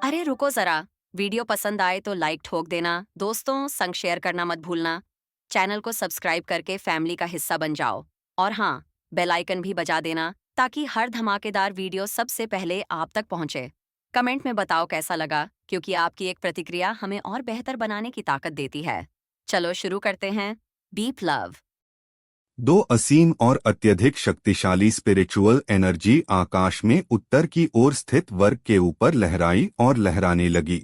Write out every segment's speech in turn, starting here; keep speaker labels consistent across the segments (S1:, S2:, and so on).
S1: अरे रुको जरा। वीडियो पसंद आए तो लाइक ठोक देना, दोस्तों संग शेयर करना मत भूलना। चैनल को सब्सक्राइब करके फैमिली का हिस्सा बन जाओ। और हाँ, बेल आइकन भी बजा देना ताकि हर धमाकेदार वीडियो सबसे पहले आप तक पहुंचे। कमेंट में बताओ कैसा लगा, क्योंकि आपकी एक प्रतिक्रिया हमें और बेहतर बनाने की ताकत देती है। चलो शुरू करते हैं। Beep love.
S2: दो असीम और अत्यधिक शक्तिशाली स्पिरिचुअल एनर्जी आकाश में उत्तर की ओर स्थित वर्ग के ऊपर लहराई और लहराने लगी।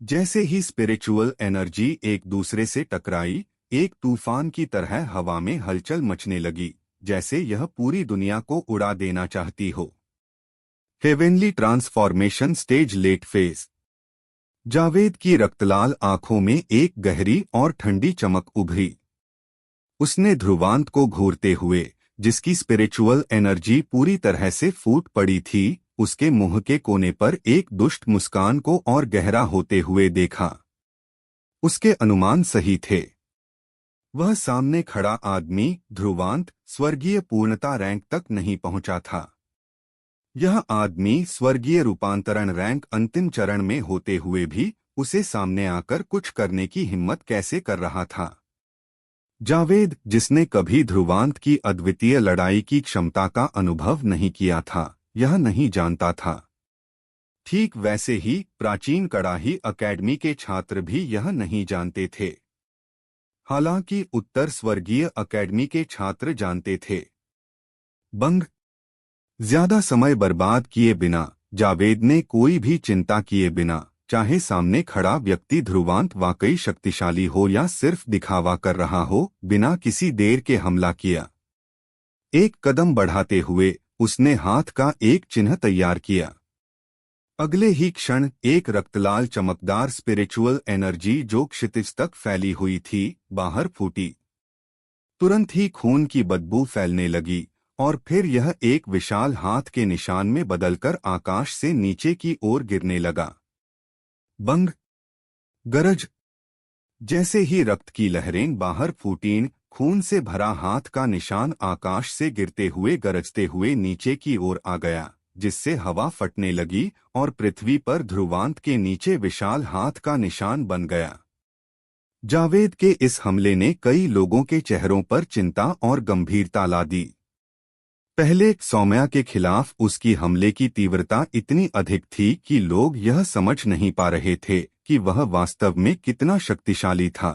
S2: जैसे ही स्पिरिचुअल एनर्जी एक दूसरे से टकराई, एक तूफान की तरह हवा में हलचल मचने लगी, जैसे यह पूरी दुनिया को उड़ा देना चाहती हो। Heavenly transformation stage late phase. Javed की रक्तलाल आंखों में एक गहरी और ठंडी चमक उभरी। उसने ध्रुवांत को घूरते हुए, जिसकी स्पिरिचुअल एनर्जी पूरी तरह से फूट पड़ी थी, उसके मुंह के कोने पर एक दुष्ट मुस्कान को और गहरा होते हुए देखा। उसके अनुमान सही थे। वह सामने खड़ा आदमी, ध्रुवांत, स्वर्गीय पूर्णता रैंक तक नहीं पहुंचा था। यह आदमी स्वर्गीय रूपांतरण रैंक अंतिम चरण में होते हुए भी उसे सामने आकर कुछ करने की हिम्मत कैसे कर रहा था। जावेद, जिसने कभी ध्रुवांत की अद्वितीय लड़ाई की क्षमता का अनुभव नहीं किया था, यह नहीं जानता था। ठीक वैसे ही प्राचीन कड़ाही अकेडमी के छात्र भी यह नहीं जानते थे। हालांकि उत्तर स्वर्गीय अकेडमी के छात्र जानते थे। बंग। ज्यादा समय बर्बाद किए बिना, जावेद ने कोई भी चिंता किए बिना, चाहे सामने खड़ा व्यक्ति ध्रुवांत वाकई शक्तिशाली हो या सिर्फ दिखावा कर रहा हो, बिना किसी देर के हमला किया। एक कदम बढ़ाते हुए उसने हाथ का एक चिन्ह तैयार किया। अगले ही क्षण एक रक्तलाल चमकदार स्पिरिचुअल एनर्जी जो क्षितिज तक फैली हुई थी, बाहर फूटी। तुरंत ही खून की बदबू फैलने लगी और फिर यह एक विशाल हाथ के निशान में बदलकर आकाश से नीचे की ओर गिरने लगा। बंग। गरज। जैसे ही रक्त की लहरें बाहर फूटीं, खून से भरा हाथ का निशान आकाश से गिरते हुए गरजते हुए नीचे की ओर आ गया, जिससे हवा फटने लगी और पृथ्वी पर ध्रुवांत के नीचे विशाल हाथ का निशान बन गया। जावेद के इस हमले ने कई लोगों के चेहरों पर चिंता और गंभीरता ला दी। पहले सौम्या के खिलाफ उसकी हमले की तीव्रता इतनी अधिक थी कि लोग यह समझ नहीं पा रहे थे कि वह वास्तव में कितना शक्तिशाली था।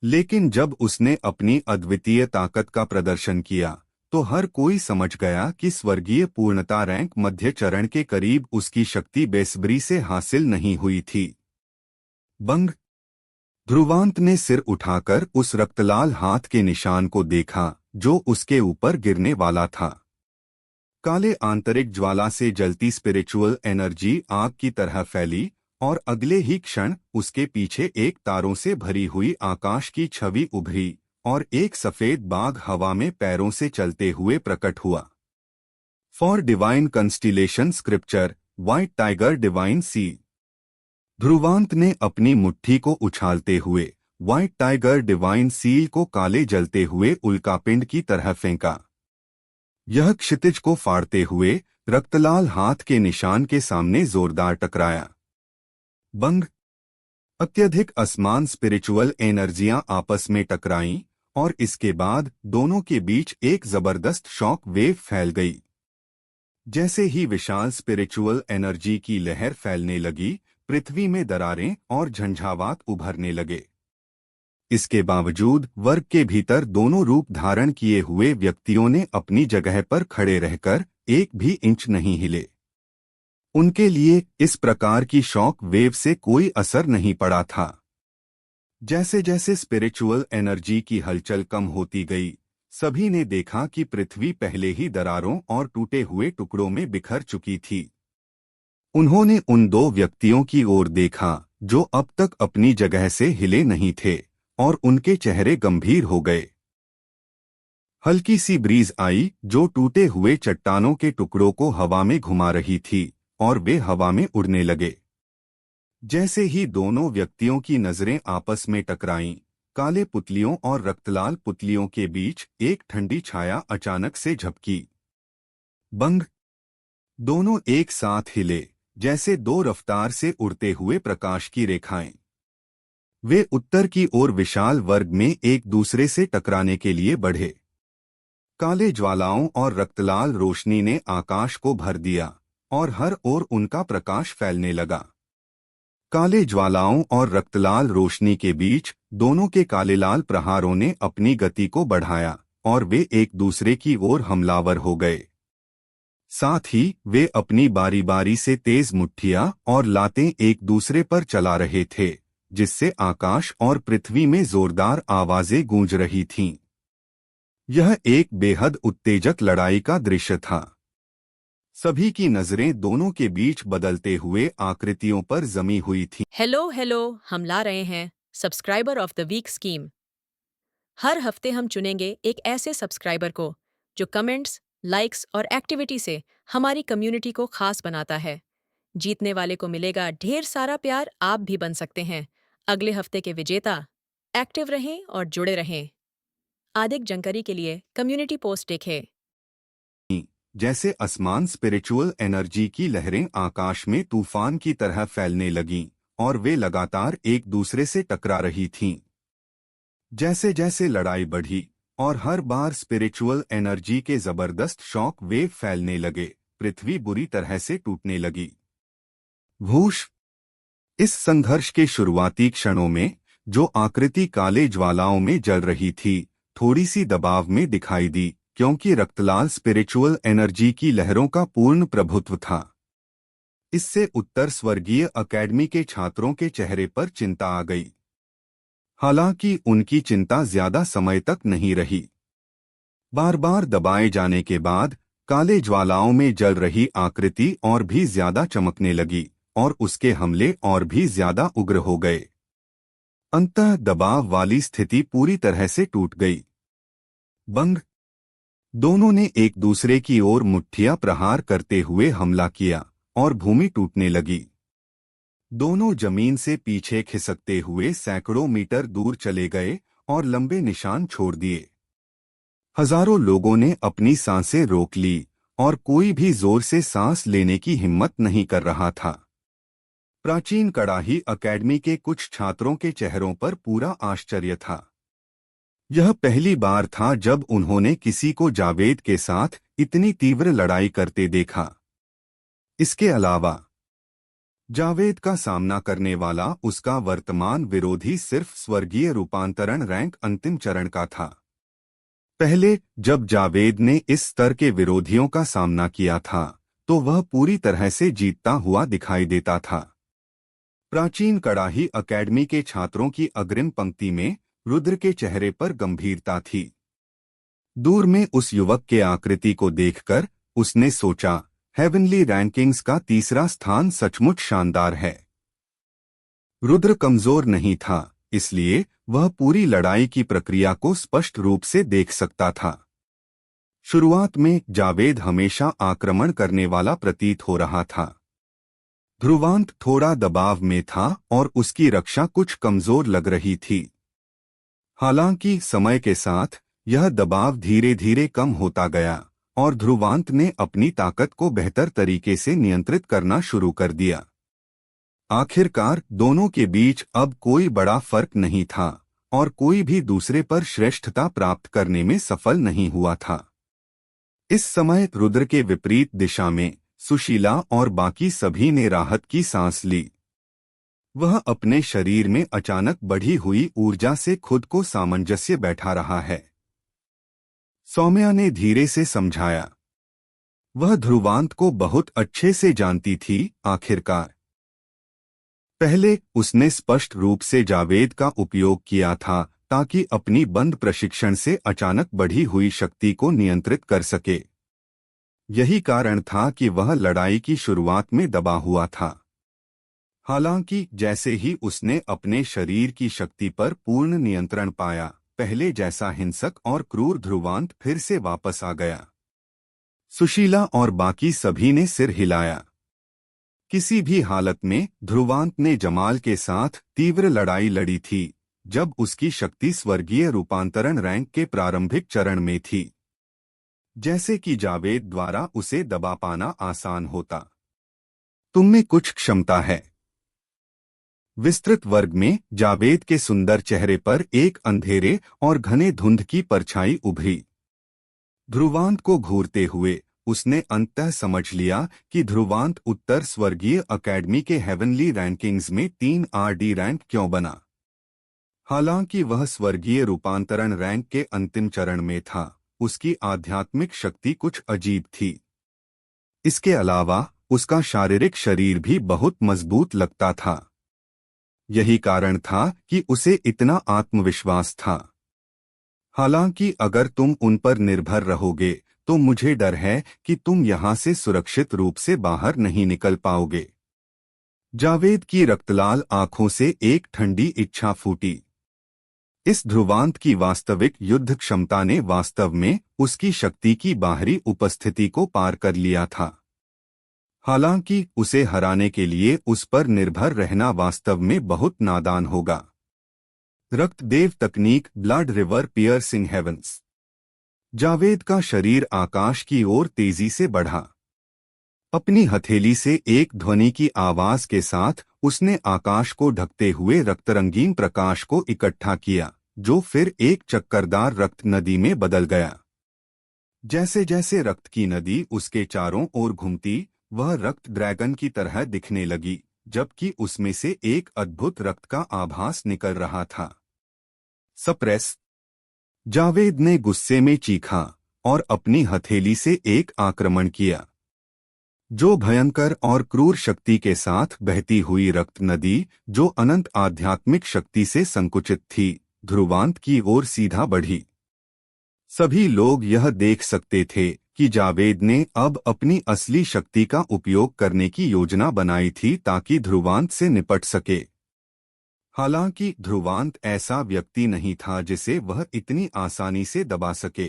S2: लेकिन जब उसने अपनी अद्वितीय ताकत का प्रदर्शन किया, तो हर कोई समझ गया कि स्वर्गीय पूर्णता रैंक मध्य चरण के करीब उसकी शक्ति बेसब्री से हासिल नहीं हुई थी। बंग। ध्रुवांत ने सिर उठाकर उस रक्तलाल हाथ के निशान को देखा जो उसके ऊपर गिरने वाला था। काले आंतरिक ज्वाला से जलती स्पिरिचुअल एनर्जी आग की तरह फैली और अगले ही क्षण उसके पीछे एक तारों से भरी हुई आकाश की छवि उभरी और एक सफेद बाघ हवा में पैरों से चलते हुए प्रकट हुआ। For divine constellation scripture, white tiger divine sea. Dhruvant ने अपनी मुट्ठी को उछालते हुए व्हाइट टाइगर डिवाइन सील को काले जलते हुए उल्कापिंड की तरह फेंका। यह क्षितिज को फाड़ते हुए रक्तलाल हाथ के निशान के सामने जोरदार टकराया। बंग। अत्यधिक असमान स्पिरिचुअल एनर्जियां आपस में टकराईं और इसके बाद दोनों के बीच एक जबरदस्त शॉक वेव फैल गई। जैसे ही विशाल स्पिरिचुअल एनर्जी की लहर फैलने लगी, पृथ्वी में दरारें और झंझावात उभरने लगे। इसके बावजूद वर्ग के भीतर दोनों रूप धारण किए हुए व्यक्तियों ने अपनी जगह पर खड़े रहकर एक भी इंच नहीं हिले। उनके लिए इस प्रकार की शॉक वेव से कोई असर नहीं पड़ा था। जैसे जैसे स्पिरिचुअल एनर्जी की हलचल कम होती गई, सभी ने देखा कि पृथ्वी पहले ही दरारों और टूटे हुए टुकड़ों में बिखर चुकी थी। उन्होंने उन दो व्यक्तियों की ओर देखा जो अब तक अपनी जगह से हिले नहीं थे, और उनके चेहरे गंभीर हो गए। हल्की सी ब्रीज आई जो टूटे हुए चट्टानों के टुकड़ों को हवा में घुमा रही थी और वे हवा में उड़ने लगे। जैसे ही दोनों व्यक्तियों की नजरें आपस में टकराईं, काले पुतलियों और रक्तलाल पुतलियों के बीच एक ठंडी छाया अचानक से झपकी बंग। दोनों एक साथ हिले, जैसे दो रफ्तार से उड़ते हुए प्रकाश की रेखाएं। वे उत्तर की ओर विशाल वर्ग में एक दूसरे से टकराने के लिए बढ़े। काले ज्वालाओं और रक्तलाल रोशनी ने आकाश को भर दिया और हर ओर उनका प्रकाश फैलने लगा। काले ज्वालाओं और रक्तलाल रोशनी के बीच दोनों के काले लाल प्रहारों ने अपनी गति को बढ़ाया और वे एक दूसरे की ओर हमलावर हो गए। साथ ही वे अपनी बारी बारी से तेज मुट्ठियां और लातें एक दूसरे पर चला रहे थे, जिससे आकाश और पृथ्वी में जोरदार आवाजें गूंज रही थीं। यह एक बेहद उत्तेजक लड़ाई का दृश्य था। सभी की नजरें दोनों के बीच बदलते हुए आकृतियों पर जमी हुई थीं।
S3: हेलो हेलो, हम ला रहे हैं subscriber of the week scheme. हर हफ्ते हम चुनेंगे एक ऐसे सब्सक्राइबर को जो कमेंट्स, लाइक्स और एक्टिविटी से हमारी कम्युनिटी को खास बनाता है। जीतने वाले को मिलेगा ढेर सारा प्यार। आप भी बन सकते हैं अगले हफ्ते के विजेता। एक्टिव रहें और जुड़े रहें। अधिक जानकारी के लिए कम्युनिटी पोस्ट देखें।
S2: जैसे आसमान स्पिरिचुअल एनर्जी की लहरें आकाश में तूफान की तरह फैलने लगीं और वे लगातार एक दूसरे से टकरा रही थीं। जैसे जैसे लड़ाई बढ़ी और हर बार स्पिरिचुअल एनर्जी के जबरदस्त शॉक वेव फैलने लगे, पृथ्वी बुरी तरह से टूटने लगी। भूश। इस संघर्ष के शुरुआती क्षणों में जो आकृति काले ज्वालाओं में जल रही थी, थोड़ी सी दबाव में दिखाई दी, क्योंकि रक्तलाल स्पिरिचुअल एनर्जी की लहरों का पूर्ण प्रभुत्व था। इससे उत्तर स्वर्गीय अकेडमी के छात्रों के चेहरे पर चिंता आ गई। हालांकि उनकी चिंता ज्यादा समय तक नहीं रही। बार बार दबाए जाने के बाद काले ज्वालाओं में जल रही आकृति और भी ज्यादा चमकने लगी और उसके हमले और भी ज्यादा उग्र हो गए। अंततः दबाव वाली स्थिति पूरी तरह से टूट गई। बंग। दोनों ने एक दूसरे की ओर मुट्ठियां प्रहार करते हुए हमला किया और भूमि टूटने लगी। दोनों जमीन से पीछे खिसकते हुए सैकड़ों मीटर दूर चले गए और लंबे निशान छोड़ दिए। हजारों लोगों ने अपनी सांसें रोक ली और कोई भी जोर से सांस लेने की हिम्मत नहीं कर रहा था। प्राचीन कड़ाही अकेडमी के कुछ छात्रों के चेहरों पर पूरा आश्चर्य था। यह पहली बार था जब उन्होंने किसी को जावेद के साथ इतनी तीव्र लड़ाई करते देखा। इसके अलावा जावेद का सामना करने वाला उसका वर्तमान विरोधी सिर्फ स्वर्गीय रूपांतरण रैंक अंतिम चरण का था। पहले जब जावेद ने इस स्तर के विरोधियों का सामना किया था तो वह पूरी तरह से जीतता हुआ दिखाई देता था। प्राचीन कड़ाही अकेडमी के छात्रों की अग्रिम पंक्ति में रुद्र के चेहरे पर गंभीरता थी। दूर में उस युवक के आकृति को देखकर उसने सोचा, हेवनली रैंकिंग्स का तीसरा स्थान सचमुच शानदार है। रुद्र कमजोर नहीं था, इसलिए वह पूरी लड़ाई की प्रक्रिया को स्पष्ट रूप से देख सकता था। शुरुआत में जावेद हमेशा आक्रमण करने वाला प्रतीत हो रहा था। ध्रुवांत थोड़ा दबाव में था और उसकी रक्षा कुछ कमजोर लग रही थी। हालांकि समय के साथ यह दबाव धीरे धीरे कम होता गया और ध्रुवांत ने अपनी ताकत को बेहतर तरीके से नियंत्रित करना शुरू कर दिया। आखिरकार दोनों के बीच अब कोई बड़ा फर्क नहीं था और कोई भी दूसरे पर श्रेष्ठता प्राप्त करने में सफल नहीं हुआ था। इस समय रुद्र के विपरीत दिशा में सुशीला और बाकी सभी ने राहत की सांस ली। वह अपने शरीर में अचानक बढ़ी हुई ऊर्जा से खुद को सामंजस्य बैठा रहा है। सौम्या ने धीरे से समझाया। वह ध्रुवांत को बहुत अच्छे से जानती थी। आखिरकार पहले उसने स्पष्ट रूप से जावेद का उपयोग किया था ताकि अपनी बंद प्रशिक्षण से अचानक बढ़ी हुई शक्ति को नियंत्रित कर सके। यही कारण था कि वह लड़ाई की शुरुआत में दबा हुआ था। हालांकि जैसे ही उसने अपने शरीर की शक्ति पर पूर्ण नियंत्रण पाया, पहले जैसा हिंसक और क्रूर ध्रुवांत फिर से वापस आ गया। सुशीला और बाकी सभी ने सिर हिलाया। किसी भी हालत में ध्रुवांत ने जमाल के साथ तीव्र लड़ाई लड़ी थी जब उसकी शक्ति स्वर्गीय रूपांतरण रैंक के प्रारंभिक चरण में थी। जैसे कि जावेद द्वारा उसे दबा पाना आसान होता। तुम में कुछ क्षमता है। विस्तृत वर्ग में जावेद के सुंदर चेहरे पर एक अंधेरे और घने धुंध की परछाई उभरी। ध्रुवांत को घूरते हुए उसने अंततः समझ लिया कि ध्रुवांत उत्तर स्वर्गीय अकेडमी के हेवनली रैंकिंग्स में 3 RD रैंक क्यों बना। हालांकि वह स्वर्गीय रूपांतरण रैंक के अंतिम चरण में था, उसकी आध्यात्मिक शक्ति कुछ अजीब थी। इसके अलावा उसका शारीरिक शरीर भी बहुत मजबूत लगता था। यही कारण था कि उसे इतना आत्मविश्वास था। हालांकि अगर तुम उन पर निर्भर रहोगे तो मुझे डर है कि तुम यहां से सुरक्षित रूप से बाहर नहीं निकल पाओगे। जावेद की रक्तलाल आंखों से एक ठंडी इच्छा फूटी। इस ध्रुवांत की वास्तविक युद्ध क्षमता ने वास्तव में उसकी शक्ति की बाहरी उपस्थिति को पार कर लिया था। हालांकि उसे हराने के लिए उस पर निर्भर रहना वास्तव में बहुत नादान होगा। रक्तदेव तकनीक blood river piercing heavens. Javed का शरीर आकाश की ओर तेजी से बढ़ा। अपनी हथेली से एक ध्वनि की आवाज के साथ उसने आकाश को ढकते हुए रक्तरंगीन प्रकाश को इकट्ठा किया, जो फिर एक चक्करदार रक्त नदी में बदल गया। जैसे जैसे रक्त की नदी उसके चारों ओर घूमती, वह रक्त ड्रैगन की तरह दिखने लगी, जबकि उसमें से एक अद्भुत रक्त का आभास निकल रहा था। सप्रेस। जावेद ने गुस्से में चीखा और अपनी हथेली से एक आक्रमण किया। जो भयंकर और क्रूर शक्ति के साथ बहती हुई रक्त नदी, जो अनंत आध्यात्मिक शक्ति से संकुचित थी, ध्रुवांत की ओर सीधा बढ़ी। सभी लोग यह देख सकते थे कि जावेद ने अब अपनी असली शक्ति का उपयोग करने की योजना बनाई थी ताकि ध्रुवांत से निपट सके। हालांकि ध्रुवांत ऐसा व्यक्ति नहीं था जिसे वह इतनी आसानी से दबा सके।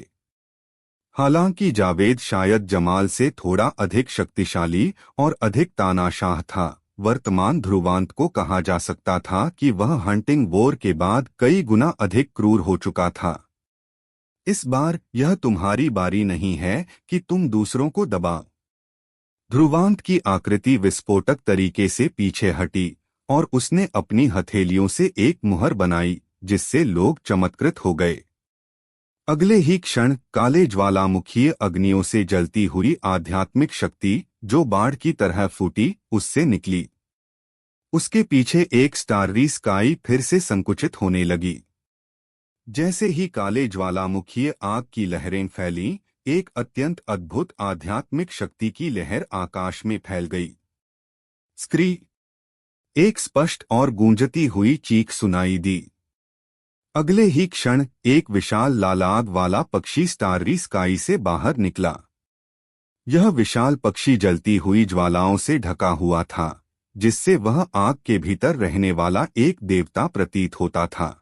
S2: हालांकि जावेद शायद जमाल से थोड़ा अधिक शक्तिशाली और अधिक तानाशाह था, वर्तमान ध्रुवांत को कहा जा सकता था कि वह हंटिंग वॉर के बाद कई गुना अधिक क्रूर हो चुका था। इस बार यह तुम्हारी बारी नहीं है कि तुम दूसरों को दबाओ। ध्रुवांत की आकृति विस्फोटक तरीके से पीछे हटी और उसने अपनी हथेलियों से एक मुहर बनाई, जिससे लोग चमत्कृत हो गए। अगले ही क्षण काले ज्वालामुखीय अग्नियों से जलती हुई आध्यात्मिक शक्ति, जो बाढ़ की तरह फूटी, उससे निकली। उसके पीछे एक स्टाररी स्काई फिर से संकुचित होने लगी। जैसे ही काले ज्वालामुखीय आग की लहरें फैलीं, एक अत्यंत अद्भुत आध्यात्मिक शक्ति की लहर आकाश में फैल गई। स्क्री। एक स्पष्ट और गूंजती हुई चीख सुनाई दी। अगले ही क्षण एक विशाल लाल आग वाला पक्षी स्टाररी स्काई से बाहर निकला। यह विशाल पक्षी जलती हुई ज्वालाओं से ढका हुआ था, जिससे वह आग के भीतर रहने वाला एक देवता प्रतीत होता था।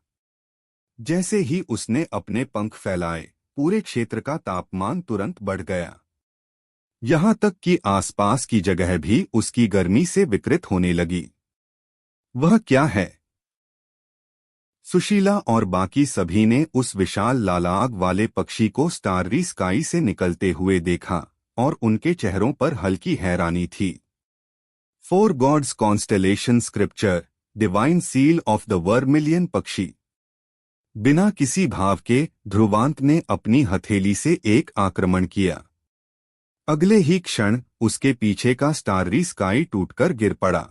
S2: जैसे ही उसने अपने पंख फैलाए, पूरे क्षेत्र का तापमान तुरंत बढ़ गया। यहां तक कि आसपास की जगह भी उसकी गर्मी से विकृत होने लगी। वह क्या है? सुशीला और बाकी सभी ने उस विशाल लालाग वाले पक्षी को स्टाररी स्काई से निकलते हुए देखा और उनके चेहरों पर हल्की हैरानी थी। 4 gods constellation scripture, divine seal of the vermilion पक्षी। बिना किसी भाव के ध्रुवांत ने अपनी हथेली से एक आक्रमण किया। अगले ही क्षण उसके पीछे का स्टाररी स्काई टूटकर गिर पड़ा।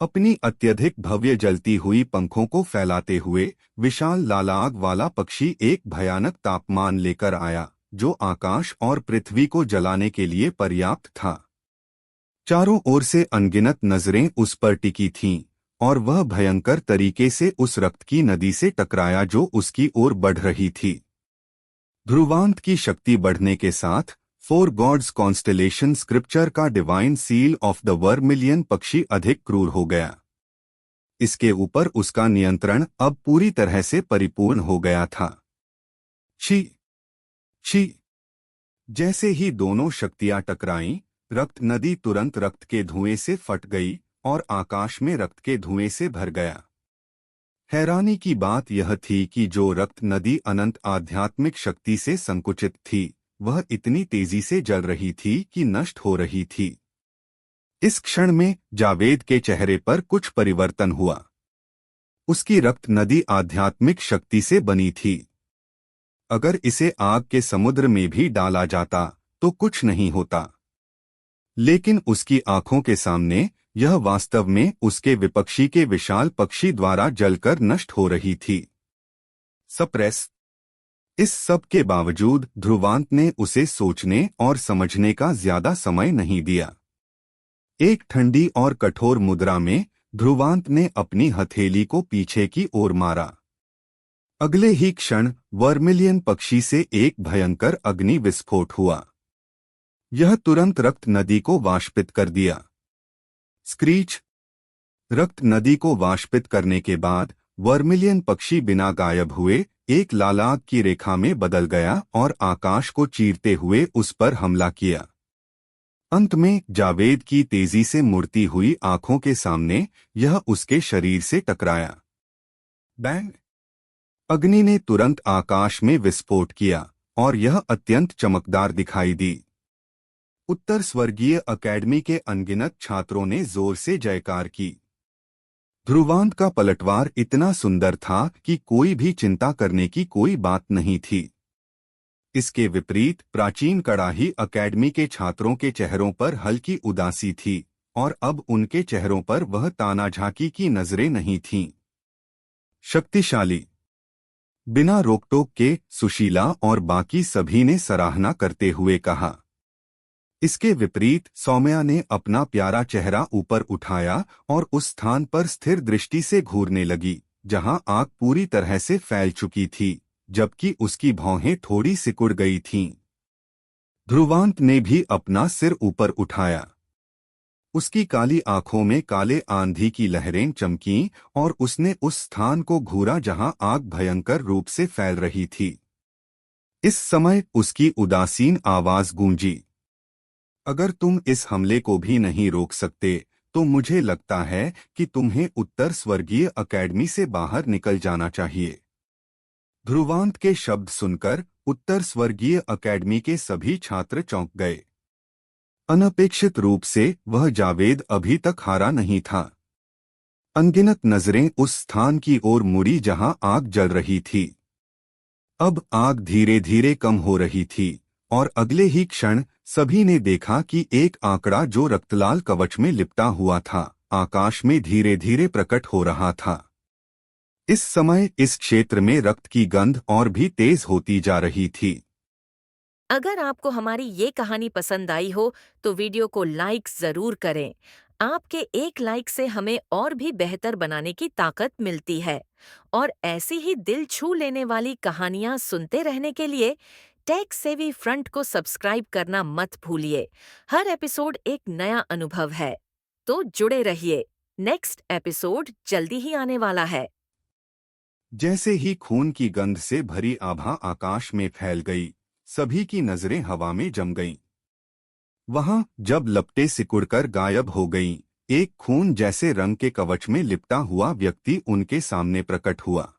S2: अपनी अत्यधिक भव्य जलती हुई पंखों को फैलाते हुए विशाल लालाग वाला पक्षी एक भयानक तापमान लेकर आया, जो आकाश और पृथ्वी को जलाने के लिए पर्याप्त था। चारों ओर से अनगिनत नजरें उस पर टिकी थीं और वह भयंकर तरीके से उस रक्त की नदी से टकराया जो उसकी ओर बढ़ रही थी। ध्रुवांत की शक्ति बढ़ने के साथ 4 गॉड्स कॉन्स्टेलेशन स्क्रिप्चर का divine seal of the vermilion पक्षी अधिक क्रूर हो गया। इसके ऊपर उसका नियंत्रण अब पूरी तरह से परिपूर्ण हो गया था। छी छी। जैसे ही दोनों शक्तियां टकराईं, रक्त नदी तुरंत रक्त के धुएं से फट गई और आकाश में रक्त के धुएं से भर गया। हैरानी की बात यह थी कि जो रक्त नदी अनंत आध्यात्मिक शक्ति से संकुचित थी, वह इतनी तेजी से जल रही थी कि नष्ट हो रही थी। इस क्षण में जावेद के चेहरे पर कुछ परिवर्तन हुआ। उसकी रक्त नदी आध्यात्मिक शक्ति से बनी थी। अगर इसे आग के समुद्र में भी डाला जाता तो कुछ नहीं होता, लेकिन उसकी आंखों के सामने यह वास्तव में उसके विपक्षी के विशाल पक्षी द्वारा जलकर नष्ट हो रही थी। सप्रेस। इस सब के बावजूद ध्रुवांत ने उसे सोचने और समझने का ज्यादा समय नहीं दिया। एक ठंडी और कठोर मुद्रा में ध्रुवांत ने अपनी हथेली को पीछे की ओर मारा। अगले ही क्षण वर्मिलियन पक्षी से एक भयंकर अग्नि विस्फोट हुआ। यह तुरंत रक्त नदी को वाष्पित कर दिया। स्क्रीच। रक्त नदी को वाष्पित करने के बाद वर्मिलियन पक्षी बिना गायब हुए एक लालाग की रेखा में बदल गया और आकाश को चीरते हुए उस पर हमला किया। अंत में जावेद की तेजी से मुड़ती हुई आंखों के सामने यह उसके शरीर से टकराया। बैंग। अग्नि ने तुरंत आकाश में विस्फोट किया और यह अत्यंत चमकदार दिखाई दी। उत्तर स्वर्गीय अकेडमी के अनगिनत छात्रों ने जोर से जयकार की। ध्रुवांत का पलटवार इतना सुंदर था कि कोई भी चिंता करने की कोई बात नहीं थी। इसके विपरीत प्राचीन कड़ाही अकेडमी के छात्रों के चेहरों पर हल्की उदासी थी और अब उनके चेहरों पर वह तानाझाकी की नजरें नहीं थीं। शक्तिशाली। बिना रोकटोक के सुशीला और बाकी सभी ने सराहना करते हुए कहा। इसके विपरीत सौम्या ने अपना प्यारा चेहरा ऊपर उठाया और उस स्थान पर स्थिर दृष्टि से घूरने लगी जहां आग पूरी तरह से फैल चुकी थी, जबकि उसकी भौहें थोड़ी सिकुड़ गई थीं। ध्रुवांत ने भी अपना सिर ऊपर उठाया। उसकी काली आंखों में काले आंधी की लहरें चमकीं और उसने उस स्थान को घूरा जहां आग भयंकर रूप से फैल रही थी। इस समय उसकी उदासीन आवाज गूंजी। अगर तुम इस हमले को भी नहीं रोक सकते तो मुझे लगता है कि तुम्हें उत्तर स्वर्गीय अकेडमी से बाहर निकल जाना चाहिए। ध्रुवांत के शब्द सुनकर उत्तर स्वर्गीय अकेडमी के सभी छात्र चौंक गए। अनपेक्षित रूप से वह जावेद अभी तक हारा नहीं था। अनगिनत नजरें उस स्थान की ओर मुड़ी जहां आग जल रही थी। अब आग धीरे धीरे कम हो रही थी और अगले ही क्षण सभी ने देखा कि एक आंकड़ा जो रक्तलाल कवच में लिपटा हुआ था, आकाश में धीरे धीरे प्रकट हो रहा था। इस समय इस क्षेत्र में रक्त की गंध और भी तेज होती जा रही थी।
S4: अगर आपको हमारी ये कहानी पसंद आई हो तो वीडियो को लाइक जरूर करें। आपके एक लाइक से हमें और भी बेहतर बनाने की ताकत मिलती है। और ऐसी ही दिल छू लेने वाली कहानियां सुनते रहने के लिए टेक सेवी फ्रंट को सब्सक्राइब करना मत भूलिए। हर एपिसोड एक नया अनुभव है, तो जुड़े रहिए। नेक्स्ट एपिसोड जल्दी ही आने वाला है।
S2: जैसे ही खून की गंध से भरी आभा आकाश में फैल गई, सभी की नजरें हवा में जम गईं। वहां जब लपटें सिकुड़कर गायब हो गईं, एक खून जैसे रंग के कवच में लिपटा हुआ व्यक्ति उनके सामने प्रकट हुआ।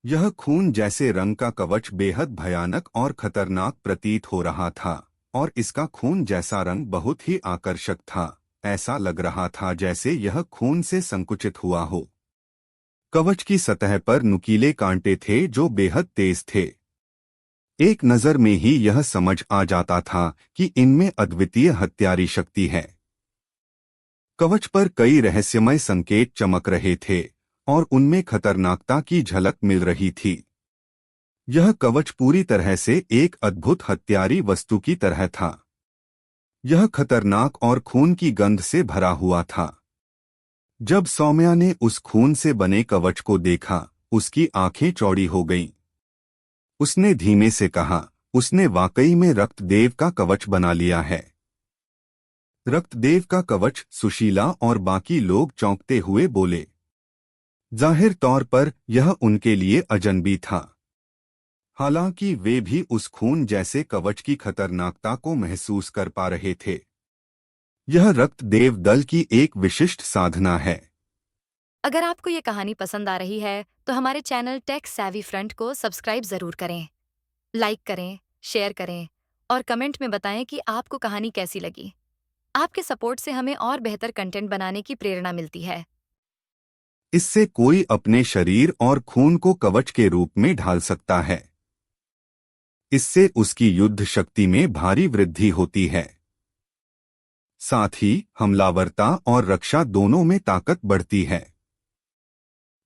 S2: यह खून जैसे रंग का कवच बेहद भयानक और खतरनाक प्रतीत हो रहा था और इसका खून जैसा रंग बहुत ही आकर्षक था। ऐसा लग रहा था जैसे यह खून से संकुचित हुआ हो। कवच की सतह पर नुकीले कांटे थे जो बेहद तेज थे। एक नजर में ही यह समझ आ जाता था कि इनमें अद्वितीय हत्यारी शक्ति है। कवच पर कई रहस्यमय संकेत चमक रहे थे और उनमें खतरनाकता की झलक मिल रही थी। यह कवच पूरी तरह से एक अद्भुत हत्यारी वस्तु की तरह था। यह खतरनाक और खून की गंध से भरा हुआ था। जब सौम्या ने उस खून से बने कवच को देखा, उसकी आंखें चौड़ी हो गईं। उसने धीमे से कहा, उसने वाकई में रक्तदेव का कवच बना लिया है। रक्तदेव का कवच? सुशीला और बाकी लोग चौंकते हुए बोले। जाहिर तौर पर यह उनके लिए अजनबी था। हालांकि वे भी उस खून जैसे कवच की खतरनाकता को महसूस कर पा रहे थे। यह रक्तदेव दल की एक विशिष्ट साधना है।
S5: अगर आपको ये कहानी पसंद आ रही है तो हमारे चैनल टेक सैवी फ्रंट को सब्सक्राइब जरूर करें, लाइक करें, शेयर करें और कमेंट में बताएं कि आपको कहानी कैसी लगी। आपके सपोर्ट से हमें और बेहतर कंटेंट बनाने की प्रेरणा मिलती है।
S2: इससे कोई अपने शरीर और खून को कवच के रूप में ढाल सकता है। इससे उसकी युद्ध शक्ति में भारी वृद्धि होती है। साथ ही हमलावरता और रक्षा दोनों में ताकत बढ़ती है।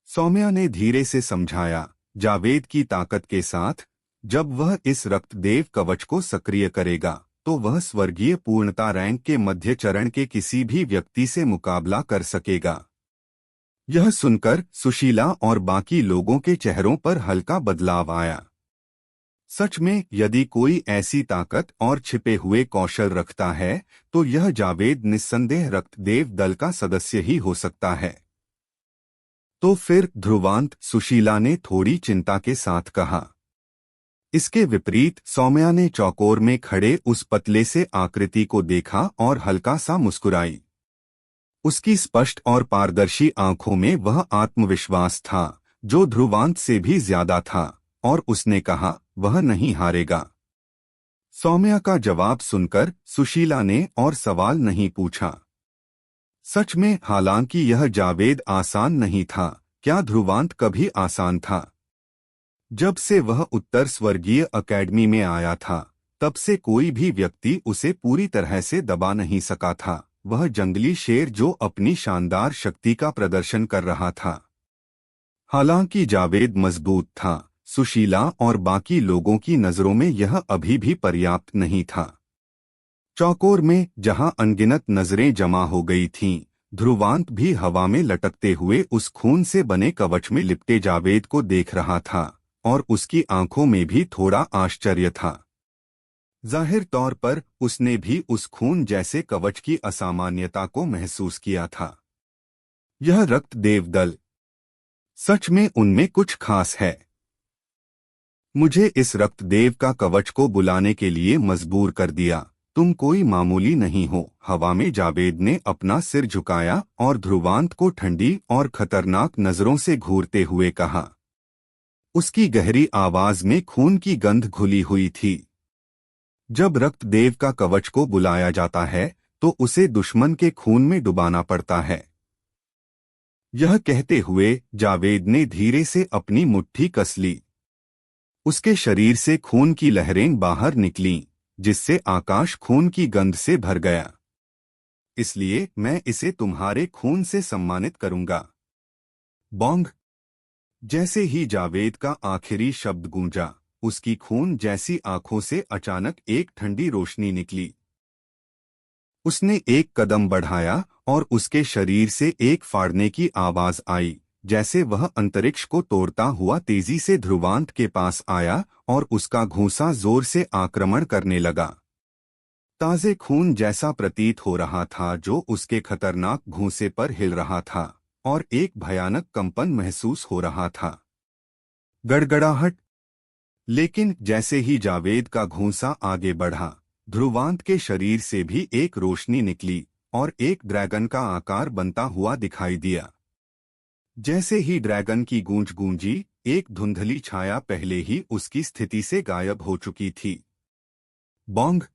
S2: सौम्या ने धीरे से समझाया, जावेद की ताकत के साथ जब वह इस रक्तदेव कवच को सक्रिय करेगा तो वह स्वर्गीय पूर्णता रैंक के मध्य चरण के किसी भी व्यक्ति से मुकाबला कर सकेगा। यह सुनकर सुशीला और बाकी लोगों के चेहरों पर हल्का बदलाव आया। सच में यदि कोई ऐसी ताकत और छिपे हुए कौशल रखता है तो यह जावेद निस्संदेह रक्तदेव दल का सदस्य ही हो सकता है। तो फिर ध्रुवांत, सुशीला ने थोड़ी चिंता के साथ कहा। इसके विपरीत सौम्या ने चौकोर में खड़े उस पतले से आकृति को देखा और हल्का सा मुस्कुराई। उसकी स्पष्ट और पारदर्शी आंखों में वह आत्मविश्वास था जो ध्रुवांत से भी ज्यादा था, और उसने कहा, वह नहीं हारेगा। सौम्या का जवाब सुनकर सुशीला ने और सवाल नहीं पूछा। सच में, हालांकि यह जावेद आसान नहीं था, क्या ध्रुवांत कभी आसान था? जब से वह उत्तर स्वर्गीय अकेडमी में आया था तब से कोई भी व्यक्ति उसे पूरी तरह से दबा नहीं सका था। वह जंगली शेर जो अपनी शानदार शक्ति का प्रदर्शन कर रहा था। हालांकि जावेद मजबूत था, सुशीला और बाकी लोगों की नजरों में यह अभी भी पर्याप्त नहीं था। चौकोर में जहां अनगिनत नजरें जमा हो गई थीं, ध्रुवांत भी हवा में लटकते हुए उस खून से बने कवच में लिपटे जावेद को देख रहा था, और उसकी आंखों में भी थोड़ा आश्चर्य था। जाहिर तौर पर उसने भी उस खून जैसे कवच की असामान्यता को महसूस किया था। यह रक्तदेव दल, सच में उनमें कुछ खास है। मुझे इस रक्तदेव का कवच को बुलाने के लिए मजबूर कर दिया। तुम कोई मामूली नहीं हो। हवा में जावेद ने अपना सिर झुकाया और ध्रुवांत को ठंडी और खतरनाक नजरों से घूरते हुए कहा। उसकी गहरी आवाज में खून की गंध घुली हुई थी। जब रक्तदेव का कवच को बुलाया जाता है तो उसे दुश्मन के खून में डुबाना पड़ता है। यह कहते हुए जावेद ने धीरे से अपनी मुट्ठी कस ली। उसके शरीर से खून की लहरें बाहर निकलीं, जिससे आकाश खून की गंध से भर गया। इसलिए मैं इसे तुम्हारे खून से सम्मानित करूंगा। बॉन्ग। जैसे ही जावेद का आखिरी शब्द गूंजा, उसकी खून जैसी आंखों से अचानक एक ठंडी रोशनी निकली। उसने एक कदम बढ़ाया और उसके शरीर से एक फाड़ने की आवाज आई, जैसे वह अंतरिक्ष को तोड़ता हुआ तेजी से ध्रुवांत के पास आया और उसका घूंसा जोर से आक्रमण करने लगा। ताजे खून जैसा प्रतीत हो रहा था जो उसके खतरनाक घूंसे पर हिल रहा था, और एक भयानक कंपन महसूस हो रहा था। गड़गड़ाहट। लेकिन जैसे ही जावेद का घूंसा आगे बढ़ा, ध्रुवांत के शरीर से भी एक रोशनी निकली और एक ड्रैगन का आकार बनता हुआ दिखाई दिया। जैसे ही ड्रैगन की गूंज गूंजी, एक धुंधली छाया पहले ही उसकी स्थिति से गायब हो चुकी थी। बॉन्ग।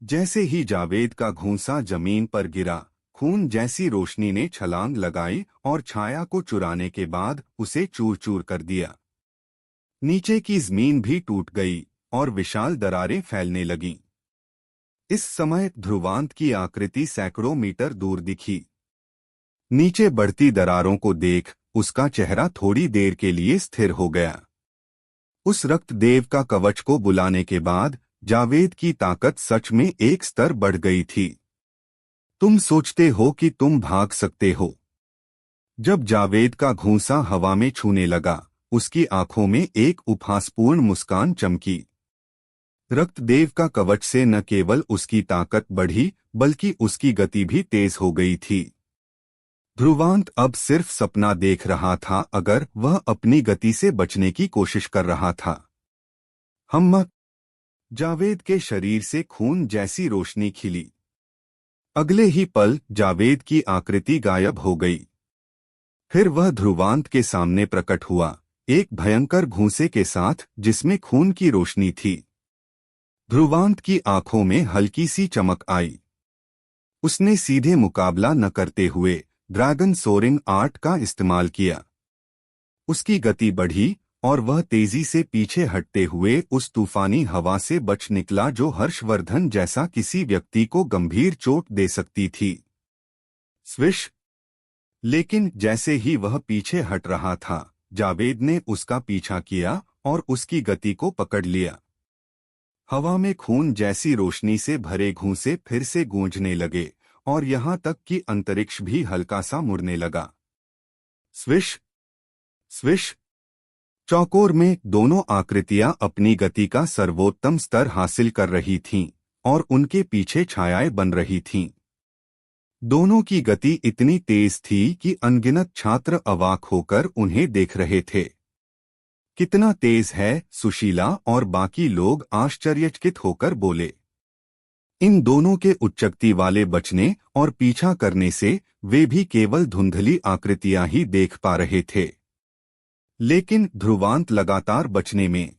S2: जैसे ही जावेद का घूंसा जमीन पर गिरा, खून जैसी रोशनी ने छलांग लगाई और छाया को चुराने के बाद उसे चूर चूर कर दिया। नीचे की जमीन भी टूट गई और विशाल दरारें फैलने लगीं। इस समय ध्रुवांत की आकृति सैकड़ों मीटर दूर दिखी। नीचे बढ़ती दरारों को देख उसका चेहरा थोड़ी देर के लिए स्थिर हो गया। उस रक्तदेव का कवच को बुलाने के बाद जावेद की ताकत सच में एक स्तर बढ़ गई थी। तुम सोचते हो कि तुम भाग सकते हो? जब जावेद का घूंसा हवा में छूने लगा, उसकी आंखों में एक उपहासपूर्ण मुस्कान चमकी। रक्तदेव का कवच से न केवल उसकी ताकत बढ़ी बल्कि उसकी गति भी तेज हो गई थी। ध्रुवांत अब सिर्फ सपना देख रहा था, अगर वह अपनी गति से बचने की कोशिश कर रहा था। हम। जावेद के शरीर से खून जैसी रोशनी खिली। अगले ही पल जावेद की आकृति गायब हो गई। फिर वह ध्रुवांत के सामने प्रकट हुआ, एक भयंकर घूंसे के साथ जिसमें खून की रोशनी थी। ध्रुवांत की आंखों में हल्की सी चमक आई। उसने सीधे मुकाबला न करते हुए ड्रैगन सोरिंग आर्ट का इस्तेमाल किया। उसकी गति बढ़ी और वह तेजी से पीछे हटते हुए उस तूफानी हवा से बच निकला जो हर्षवर्धन जैसा किसी व्यक्ति को गंभीर चोट दे सकती थी। स्विश! लेकिन जैसे ही वह पीछे हट रहा था, जावेद ने उसका पीछा किया और उसकी गति को पकड़ लिया। हवा में खून जैसी रोशनी से भरे घूंसे फिर से गूंजने लगे और यहां तक कि अंतरिक्ष भी हल्का सा मुड़ने लगा। स्विश! स्विश! चौकोर में दोनों आकृतियां अपनी गति का सर्वोत्तम स्तर हासिल कर रही थीं और उनके पीछे छायाएं बन रही थीं। दोनों की गति इतनी तेज थी कि अनगिनत छात्र अवाक होकर उन्हें देख रहे थे। कितना तेज है, सुशीला और बाकी लोग आश्चर्यचकित होकर बोले। इन दोनों के उच्चक्ति वाले बचने और पीछा करने से वे भी केवल धुंधली आकृतियां ही देख पा रहे थे। लेकिन ध्रुवांत लगातार बचने में।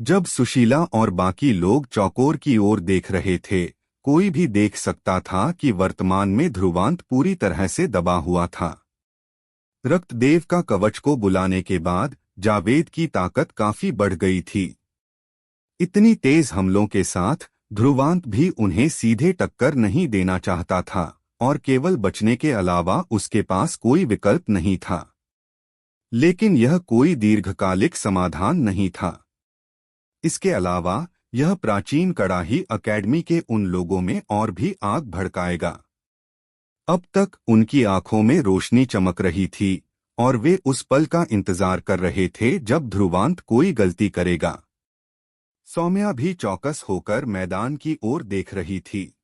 S2: जब सुशीला और बाकी लोग चौकोर की ओर देख रहे थे, कोई भी देख सकता था कि वर्तमान में ध्रुवांत पूरी तरह से दबा हुआ था। रक्तदेव का कवच को बुलाने के बाद जावेद की ताकत काफी बढ़ गई थी। इतनी तेज हमलों के साथ ध्रुवांत भी उन्हें सीधे टक्कर नहीं देना चाहता था और केवल बचने के अलावा उसके पास कोई विकल्प नहीं था। लेकिन यह कोई दीर्घकालिक समाधान नहीं था। इसके अलावा यह प्राचीन कड़ाही अकेडमी के उन लोगों में और भी आग भड़काएगा। अब तक उनकी आंखों में रोशनी चमक रही थी और वे उस पल का इंतजार कर रहे थे जब ध्रुवांत कोई गलती करेगा। सौम्या भी चौकस होकर मैदान की ओर देख रही थी।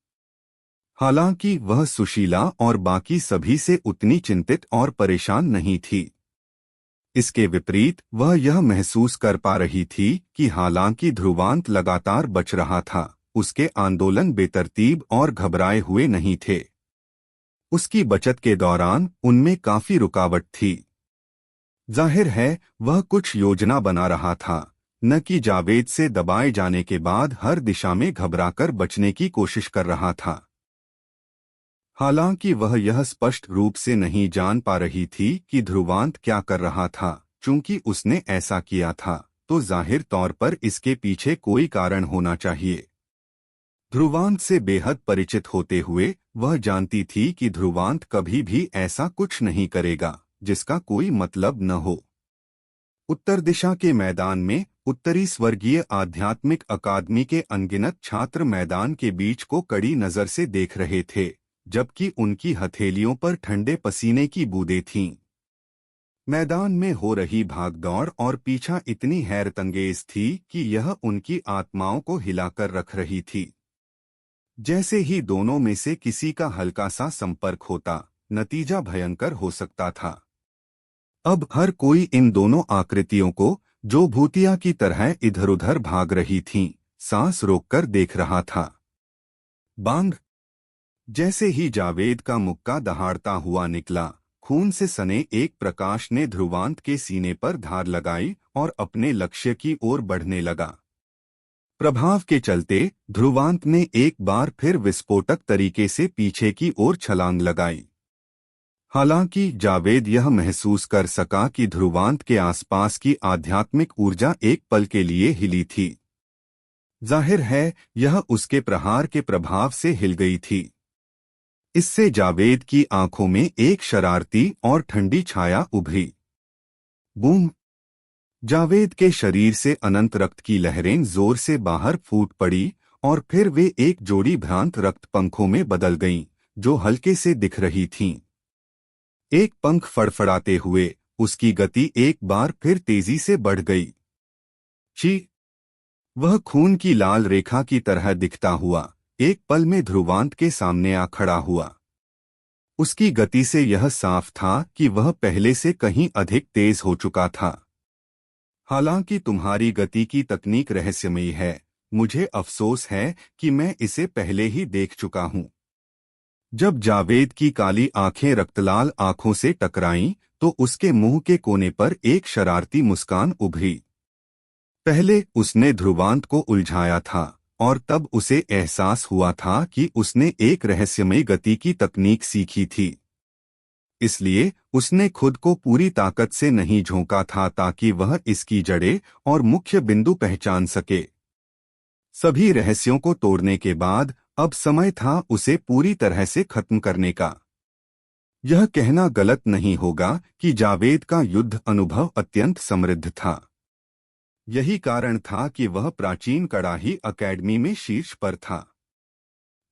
S2: हालांकि वह सुशीला और बाकी सभी से उतनी चिंतित और परेशान नहीं थी। इसके विपरीत वह यह महसूस कर पा रही थी कि हालांकि ध्रुवांत लगातार बच रहा था, उसके आंदोलन बेतरतीब और घबराए हुए नहीं थे। उसकी बचत के दौरान उनमें काफी रुकावट थी। जाहिर है वह कुछ योजना बना रहा था, न कि जावेद से दबाए जाने के बाद हर दिशा में घबराकर बचने की कोशिश कर रहा था। हालांकि वह यह स्पष्ट रूप से नहीं जान पा रही थी कि ध्रुवांत क्या कर रहा था। चूंकि उसने ऐसा किया था, तो जाहिर तौर पर इसके पीछे कोई कारण होना चाहिए। ध्रुवांत से बेहद परिचित होते हुए वह जानती थी कि ध्रुवांत कभी भी ऐसा कुछ नहीं करेगा जिसका कोई मतलब न हो। उत्तर दिशा के मैदान में उत्तरी स्वर्गीय आध्यात्मिक अकादमी के अनगिनत छात्र मैदान के बीच को कड़ी नजर से देख रहे थे, जबकि उनकी हथेलियों पर ठंडे पसीने की बूंदें थीं। मैदान में हो रही भागदौड़ और पीछा इतनी हैरतअंगेज थी कि यह उनकी आत्माओं को हिलाकर रख रही थी। जैसे ही दोनों में से किसी का हल्का सा संपर्क होता, नतीजा भयंकर हो सकता था। अब हर कोई इन दोनों आकृतियों को, जो भूतिया की तरह इधर-उधर भाग रही थीं, सांस रोककर देख रहा था। बांग! जैसे ही जावेद का मुक्का दहाड़ता हुआ निकला, खून से सने एक प्रकाश ने ध्रुवांत के सीने पर धार लगाई और अपने लक्ष्य की ओर बढ़ने लगा। प्रभाव के चलते ध्रुवांत ने एक बार फिर विस्फोटक तरीके से पीछे की ओर छलांग लगाई। हालांकि जावेद यह महसूस कर सका कि ध्रुवांत के आसपास की आध्यात्मिक ऊर्जा एक पल के लिए हिली थी। जाहिर है यह उसके प्रहार के प्रभाव से हिल गई थी। इससे जावेद की आंखों में एक शरारती और ठंडी छाया उभरी। बूम! जावेद के शरीर से अनंत रक्त की लहरें जोर से बाहर फूट पड़ी और फिर वे एक जोड़ी भ्रांत रक्त पंखों में बदल गईं, जो हल्के से दिख रही थीं। एक पंख फड़फड़ाते हुए उसकी गति एक बार फिर तेजी से बढ़ गई। ची! वह खून की लाल रेखा की तरह दिखता हुआ एक पल में ध्रुवांत के सामने आ खड़ा हुआ। उसकी गति से यह साफ था कि वह पहले से कहीं अधिक तेज हो चुका था। हालांकि तुम्हारी गति की तकनीक रहस्यमयी है, मुझे अफसोस है कि मैं इसे पहले ही देख चुका हूं। जब जावेद की काली आंखें रक्तलाल आंखों से टकराईं, तो उसके मुंह के कोने पर एक शरारती मुस्कान उभरी। पहले उसने ध्रुवांत को उलझाया था और तब उसे एहसास हुआ था कि उसने एक रहस्यमयी गति की तकनीक सीखी थी। इसलिए उसने खुद को पूरी ताकत से नहीं झोंका था ताकि वह इसकी जड़ें और मुख्य बिंदु पहचान सके। सभी रहस्यों को तोड़ने के बाद अब समय था उसे पूरी तरह से खत्म करने का। यह कहना गलत नहीं होगा कि जावेद का युद्ध अनुभव अत्यंत समृद्ध था। यही कारण था कि वह प्राचीन कड़ाही अकेडमी में शीर्ष पर था।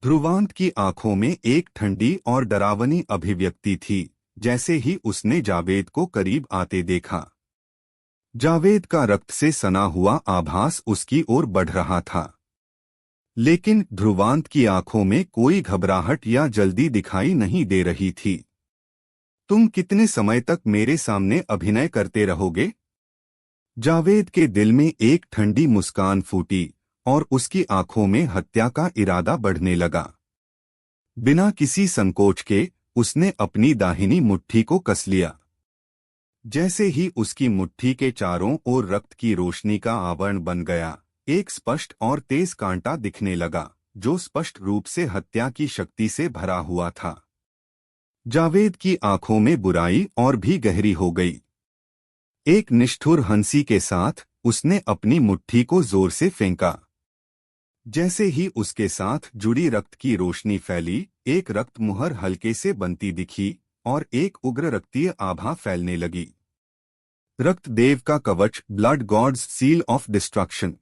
S2: ध्रुवांत की आंखों में एक ठंडी और डरावनी अभिव्यक्ति थी जैसे ही उसने जावेद को करीब आते देखा। जावेद का रक्त से सना हुआ आभास उसकी ओर बढ़ रहा था, लेकिन ध्रुवांत की आंखों में कोई घबराहट या जल्दी दिखाई नहीं दे रही थी। तुम कितने समय तक मेरे सामने अभिनय करते रहोगे? जावेद के दिल में एक ठंडी मुस्कान फूटी और उसकी आंखों में हत्या का इरादा बढ़ने लगा। बिना किसी संकोच के उसने अपनी दाहिनी मुट्ठी को कस लिया। जैसे ही उसकी मुट्ठी के चारों ओर रक्त की रोशनी का आवरण बन गया, एक स्पष्ट और तेज कांटा दिखने लगा जो स्पष्ट रूप से हत्या की शक्ति से भरा हुआ था। जावेद की आंखों में बुराई और भी गहरी हो गई। एक निष्ठुर हंसी के साथ उसने अपनी मुट्ठी को जोर से फेंका। जैसे ही उसके साथ जुड़ी रक्त की रोशनी फैली, एक रक्त मुहर हल्के से बनती दिखी और एक उग्र रक्तीय आभा फैलने लगी। रक्त देव का कवच, blood gods seal of destruction.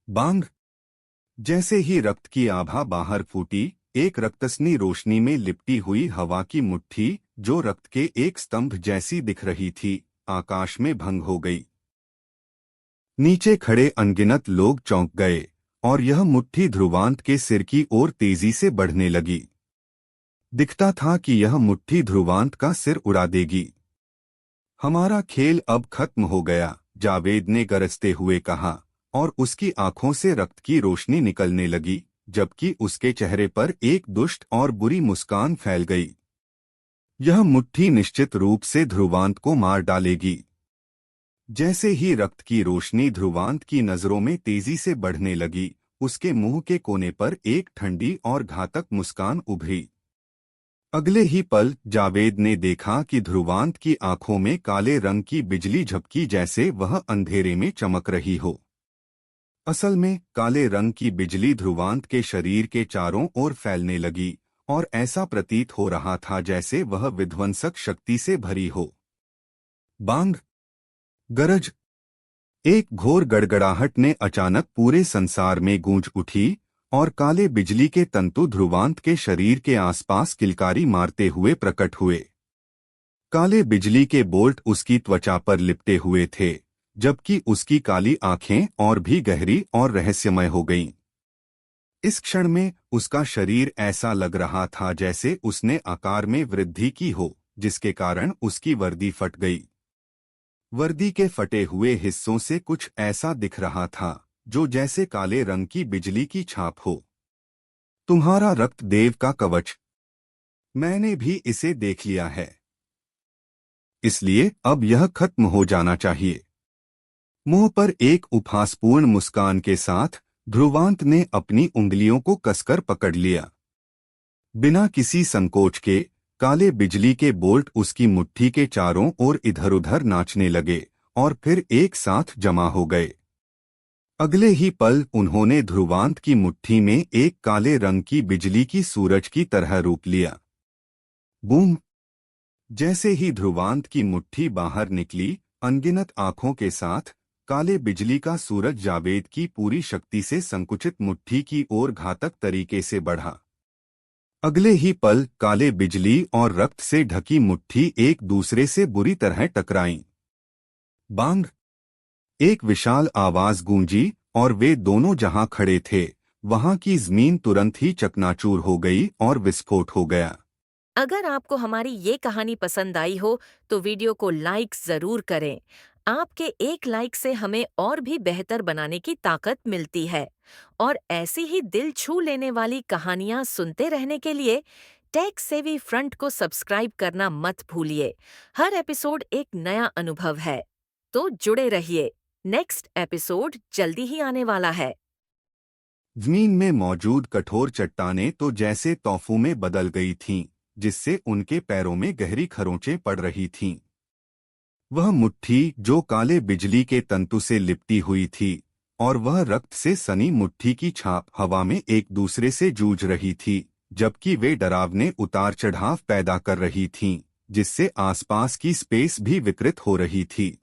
S2: बांग। जैसे ही रक्त की आभा बाहर फूटी, एक रक्तस्नी रोशनी में लिपटी हुई हवा की मुट्ठी जो रक्त के एक स्तंभ जैसी दिख रही थी, आकाश में भंग हो गई। नीचे खड़े अनगिनत लोग चौंक गए और यह मुट्ठी ध्रुवांत के सिर की ओर तेजी से बढ़ने लगी। दिखता था कि यह मुट्ठी ध्रुवांत का सिर उड़ा देगी। हमारा खेल अब खत्म हो गया, जावेद ने गरजते हुए कहा और उसकी आंखों से रक्त की रोशनी निकलने लगी, जबकि उसके चेहरे पर एक दुष्ट और बुरी मुस्कान फैल गई। यह मुट्ठी निश्चित रूप से ध्रुवांत को मार डालेगी। जैसे ही रक्त की रोशनी ध्रुवांत की नजरों में तेजी से बढ़ने लगी, उसके मुंह के कोने पर एक ठंडी और घातक मुस्कान उभरी। अगले ही पल जावेद ने देखा कि ध्रुवांत की आंखों में काले रंग की बिजली झपकी जैसे वह अंधेरे में चमक रही हो। असल में काले रंग की बिजली ध्रुवांत के शरीर के चारों ओर फैलने लगी और ऐसा प्रतीत हो रहा था जैसे वह विध्वंसक शक्ति से भरी हो। बांग। गरज। एक घोर गड़गड़ाहट ने अचानक पूरे संसार में गूंज उठी और काले बिजली के तंतु ध्रुवांत के शरीर के आसपास किलकारी मारते हुए प्रकट हुए। काले बिजली के बोल्ट उसकी त्वचा पर लिपटे हुए थे, जबकि उसकी काली आंखें और भी गहरी और रहस्यमय हो गईं। इस क्षण में उसका शरीर ऐसा लग रहा था जैसे उसने आकार में वृद्धि की हो, जिसके कारण उसकी वर्दी फट गई। वर्दी के फटे हुए हिस्सों से कुछ ऐसा दिख रहा था जो जैसे काले रंग की बिजली की छाप हो। तुम्हारा रक्त देव का कवच। मैंने भी इसे देख लिया है, इसलिए अब यह खत्म हो जाना चाहिए। मुंह पर एक उपहासपूर्ण मुस्कान के साथ ध्रुवांत ने अपनी उंगलियों को कसकर पकड़ लिया। बिना किसी संकोच के काले बिजली के बोल्ट उसकी मुट्ठी के चारों ओर इधर-उधर नाचने लगे और फिर एक साथ जमा हो गए। अगले ही पल उन्होंने ध्रुवांत की मुट्ठी में एक काले रंग की बिजली की सूरज की तरह रूप लिया। बूम। जैसे ही ध्रुवांत की मुट्ठी बाहर निकली, अनगिनत आंखों के साथ काले बिजली का सूरज जावेद की पूरी शक्ति से संकुचित मुट्ठी की ओर घातक तरीके से बढ़ा। अगले ही पल काले बिजली और रक्त से ढकी मुट्ठी एक दूसरे से बुरी तरह टकराईं। बांग। एक विशाल आवाज गूंजी और वे दोनों जहां खड़े थे, वहां की जमीन तुरंत ही चकनाचूर हो गई और विस्फोट हो गया।
S4: अगर आपको हमारी ये कहानी पसंद आई हो तो वीडियो को लाइक जरूर करें। आपके एक लाइक से हमें और भी बेहतर बनाने की ताकत मिलती है। और ऐसी ही दिल छू लेने वाली कहानियां सुनते रहने के लिए टेक सेवी फ्रंट को सब्सक्राइब करना मत भूलिए। हर एपिसोड एक नया अनुभव है, तो जुड़े रहिए। नेक्स्ट एपिसोड जल्दी ही आने वाला है।
S2: जमीन में मौजूद कठोर चट्टानें तो जैसे तोहफों में बदल गई थीं, जिससे उनके पैरों में गहरी खरोंचें पड़ रही थीं। वह मुट्ठी जो काले बिजली के तंतु से लिपटी हुई थी और वह रक्त से सनी मुट्ठी की छाप हवा में एक दूसरे से जूझ रही थी, जबकि वे डरावने उतार चढ़ाव पैदा कर रही थीं, जिससे आसपास की स्पेस भी विकृत हो रही थी।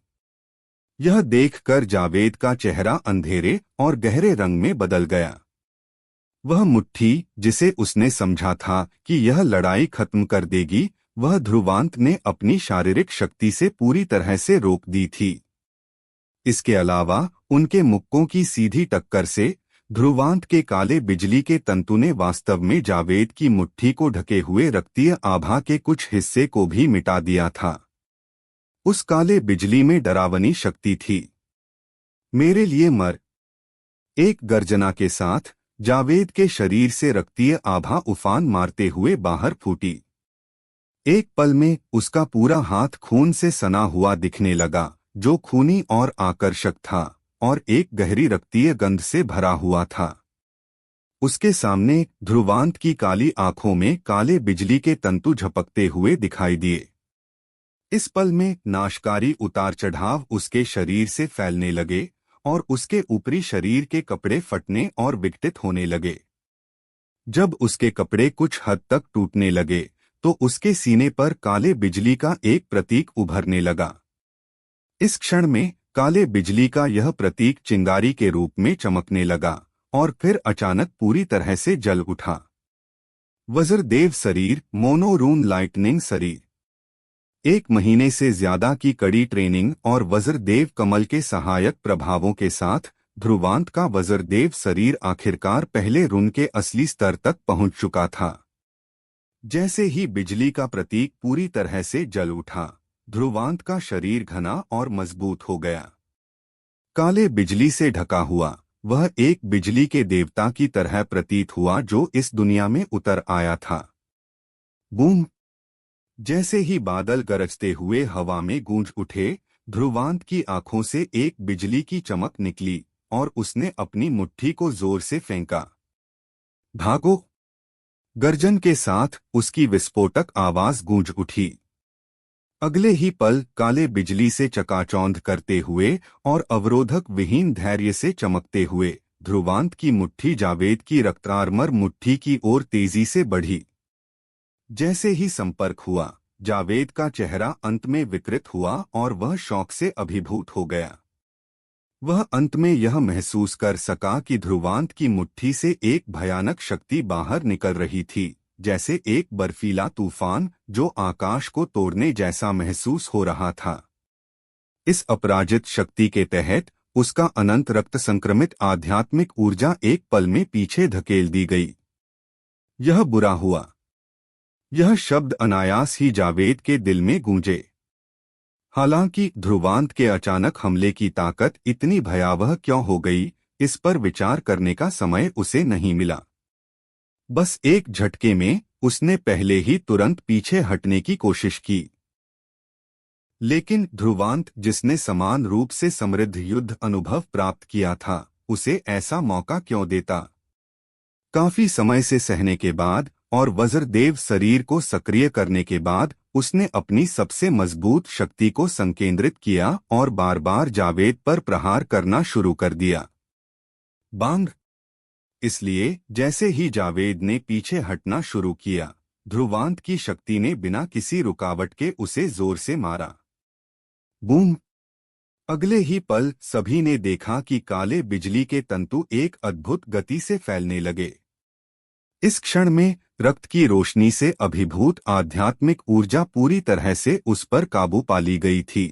S2: यह देखकर जावेद का चेहरा अंधेरे और गहरे रंग में बदल गया। वह मुट्ठी जिसे उसने समझा था कि यह लड़ाई खत्म कर देगी, वह ध्रुवांत ने अपनी शारीरिक शक्ति से पूरी तरह से रोक दी थी। इसके अलावा उनके मुक्कों की सीधी टक्कर से ध्रुवांत के काले बिजली के तंतु ने वास्तव में जावेद की मुट्ठी को ढके हुए रक्तीय आभा के कुछ हिस्से को भी मिटा दिया था। उस काले बिजली में डरावनी शक्ति थी। मेरे लिए मर। एक गर्जना के साथ जावेद के शरीर से रक्तीय आभा उफान मारते हुए बाहर फूटी। एक पल में उसका पूरा हाथ खून से सना हुआ दिखने लगा, जो खूनी और आकर्षक था और एक गहरी रक्तीय गंध से भरा हुआ था। उसके सामने ध्रुवांत की काली आंखों में काले बिजली के तंतु झपकते हुए दिखाई दिए। इस पल में नाशकारी उतार चढ़ाव उसके शरीर से फैलने लगे और उसके ऊपरी शरीर के कपड़े फटने और विघटित होने लगे। जब उसके कपड़े कुछ हद तक टूटने लगे तो उसके सीने पर काले बिजली का एक प्रतीक उभरने लगा। इस क्षण में काले बिजली का यह प्रतीक चिंगारी के रूप में चमकने लगा और फिर अचानक पूरी तरह से जल उठा। वज्रदेव शरीर, मोनोरून लाइटनिंग शरीर। 1 महीने से ज्यादा की कड़ी ट्रेनिंग और वज्रदेव कमल के सहायक प्रभावों के साथ ध्रुवांत का वज्रदेव शरीर आखिरकार पहले रून के असली स्तर तक पहुंच चुका था। जैसे ही बिजली का प्रतीक पूरी तरह से जल उठा, ध्रुवांत का शरीर घना और मजबूत हो गया। काले बिजली से ढका हुआ वह एक बिजली के देवता की तरह प्रतीत हुआ जो इस दुनिया में उतर आया था। बूम! जैसे ही बादल गरजते हुए हवा में गूंज उठे, ध्रुवांत की आंखों से एक बिजली की चमक निकली और उसने अपनी मुट्ठी को जोर से फेंका। भागो! गर्जन के साथ उसकी विस्फोटक आवाज गूंज उठी। अगले ही पल काले बिजली से चकाचौंध करते हुए और अवरोधक विहीन धैर्य से चमकते हुए ध्रुवांत की मुट्ठी जावेद की रक्तारमर मुट्ठी की ओर तेजी से बढ़ी। जैसे ही संपर्क हुआ, जावेद का चेहरा अंत में विकृत हुआ और वह शौक से अभिभूत हो गया। वह अंत में यह महसूस कर सका कि ध्रुवांत की मुट्ठी से एक भयानक शक्ति बाहर निकल रही थी, जैसे एक बर्फीला तूफान जो आकाश को तोड़ने जैसा महसूस हो रहा था। इस अपराजित शक्ति के तहत उसका अनंत रक्त संक्रमित आध्यात्मिक ऊर्जा एक पल में पीछे धकेल दी गई। यह बुरा हुआ। यह शब्द अनायास ही जावेद के दिल में गूंजे। हालांकि ध्रुवांत के अचानक हमले की ताकत इतनी भयावह क्यों हो गई, इस पर विचार करने का समय उसे नहीं मिला। बस एक झटके में उसने पहले ही तुरंत पीछे हटने की कोशिश की। लेकिन ध्रुवांत, जिसने समान रूप से समृद्ध युद्ध अनुभव प्राप्त किया था, उसे ऐसा मौका क्यों देता? काफी समय से सहने के बाद और वज्रदेव शरीर को सक्रिय करने के बाद उसने अपनी सबसे मजबूत शक्ति को संकेंद्रित किया और बार बार जावेद पर प्रहार करना शुरू कर दिया। बांग! इसलिए जैसे ही जावेद ने पीछे हटना शुरू किया, ध्रुवांत की शक्ति ने बिना किसी रुकावट के उसे जोर से मारा। बूम! अगले ही पल सभी ने देखा कि काले बिजली के तंतु एक अद्भुत गति से फैलने लगे। इस क्षण में रक्त की रोशनी से अभिभूत आध्यात्मिक ऊर्जा पूरी तरह से उस पर काबू पा ली गई थी।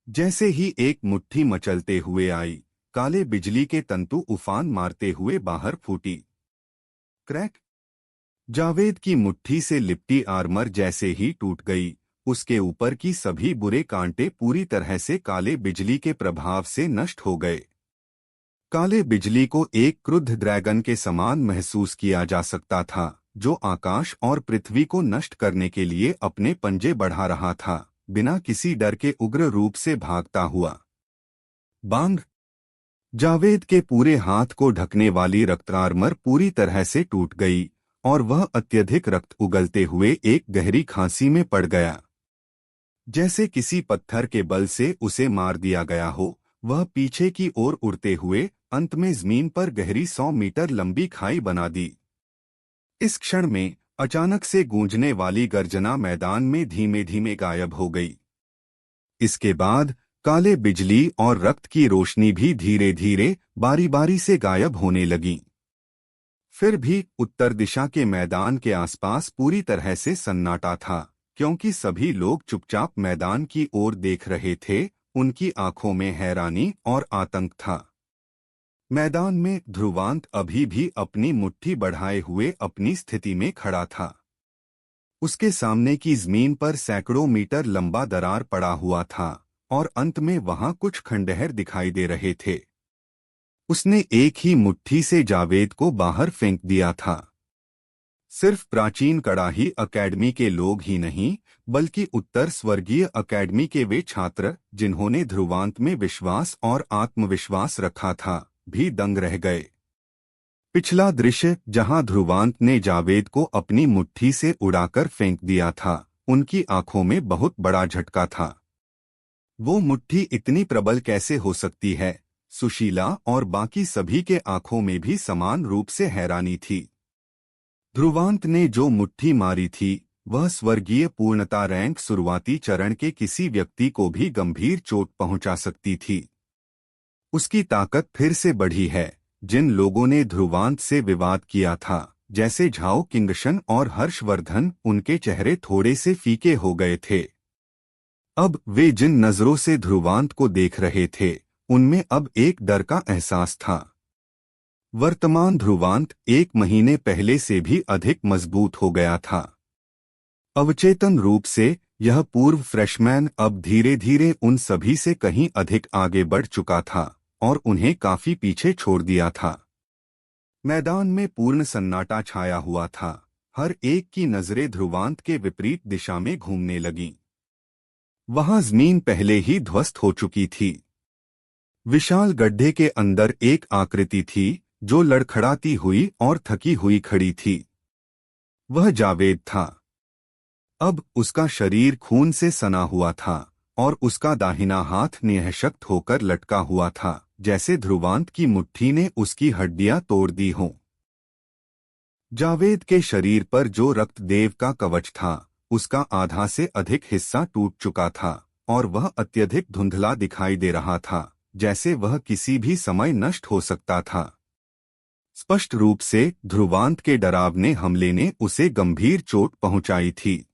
S2: जैसे ही एक मुट्ठी मचलते हुए आई, काले बिजली के तंतु उफान मारते हुए बाहर फूटी। क्रैक! जावेद की मुट्ठी से लिपटी आर्मर जैसे ही टूट गई, उसके ऊपर की सभी बुरे कांटे पूरी तरह से काले बिजली के प्रभाव से नष्ट हो गए। काले बिजली को एक क्रुद्ध ड्रैगन के समान महसूस किया जा सकता था, जो आकाश और पृथ्वी को नष्ट करने के लिए अपने पंजे बढ़ा रहा था, बिना किसी डर के उग्र रूप से भागता हुआ। बांग। जावेद के पूरे हाथ को ढकने वाली रक्त आर्मर पूरी तरह से टूट गई और वह अत्यधिक रक्त उगलते हुए एक गहरी खांसी में पड़ गया। जैसे किसी पत्थर के बल से उसे मार दिया गया हो, वह पीछे की ओर उड़ते हुए अंत में जमीन पर गहरी 100 मीटर लंबी खाई बना दी। इस क्षण में अचानक से गूंजने वाली गर्जना मैदान में धीमे धीमे गायब हो गई। इसके बाद काले बिजली और रक्त की रोशनी भी धीरे धीरे बारी बारी से गायब होने लगी। फिर भी उत्तर दिशा के मैदान के आसपास पूरी तरह से सन्नाटा था, क्योंकि सभी लोग चुपचाप मैदान की ओर देख रहे थे। उनकी आंखों में हैरानी और आतंक था। मैदान में ध्रुवांत अभी भी अपनी मुट्ठी बढ़ाए हुए अपनी स्थिति में खड़ा था। उसके सामने की जमीन पर सैकड़ों मीटर लंबा दरार पड़ा हुआ था और अंत में वहां कुछ खंडहर दिखाई दे रहे थे। उसने एक ही मुट्ठी से जावेद को बाहर फेंक दिया था। सिर्फ प्राचीन कड़ाही अकेडमी के लोग ही नहीं, बल्कि उत्तर स्वर्गीय अकेडमी के वे छात्र जिन्होंने ध्रुवांत में विश्वास और आत्मविश्वास रखा था, भी दंग रह गए। पिछला दृश्य जहां ध्रुवांत ने जावेद को अपनी मुट्ठी से उड़ाकर फेंक दिया था, उनकी आंखों में बहुत बड़ा झटका था। वो मुट्ठी इतनी प्रबल कैसे हो सकती है? सुशीला और बाकी सभी के आंखों में भी समान रूप से हैरानी थी। ध्रुवांत ने जो मुट्ठी मारी थी, वह स्वर्गीय पूर्णता रैंक शुरुआती चरण के किसी व्यक्ति को भी गंभीर चोट पहुंचा सकती थी। उसकी ताकत फिर से बढ़ी है। जिन लोगों ने ध्रुवांत से विवाद किया था, जैसे झाओ किंगशन और हर्षवर्धन, उनके चेहरे थोड़े से फीके हो गए थे। अब वे जिन नजरों से ध्रुवांत को देख रहे थे, उनमें अब एक डर का एहसास था। वर्तमान ध्रुवांत 1 महीने पहले से भी अधिक मजबूत हो गया था। अवचेतन रूप से यह पूर्व फ्रेशमैन अब धीरे धीरे उन सभी से कहीं अधिक आगे बढ़ चुका था और उन्हें काफी पीछे छोड़ दिया था। मैदान में पूर्ण सन्नाटा छाया हुआ था। हर एक की नजरें ध्रुवांत के विपरीत दिशा में घूमने लगीं। वहां जमीन पहले ही ध्वस्त हो चुकी थी। विशाल गड्ढे के अंदर एक आकृति थी जो लड़खड़ाती हुई और थकी हुई खड़ी थी। वह जावेद था। अब उसका शरीर खून से सना हुआ था और उसका दाहिना हाथ निःशक्त होकर लटका हुआ था, जैसे ध्रुवांत की मुट्ठी ने उसकी हड्डियां तोड़ दी हों। जावेद के शरीर पर जो रक्तदेव का कवच था, उसका आधा से अधिक हिस्सा टूट चुका था और वह अत्यधिक धुंधला दिखाई दे रहा था, जैसे वह किसी भी समय नष्ट हो सकता था। स्पष्ट रूप से ध्रुवांत के डरावने हमले ने उसे गंभीर चोट पहुंचाई थी।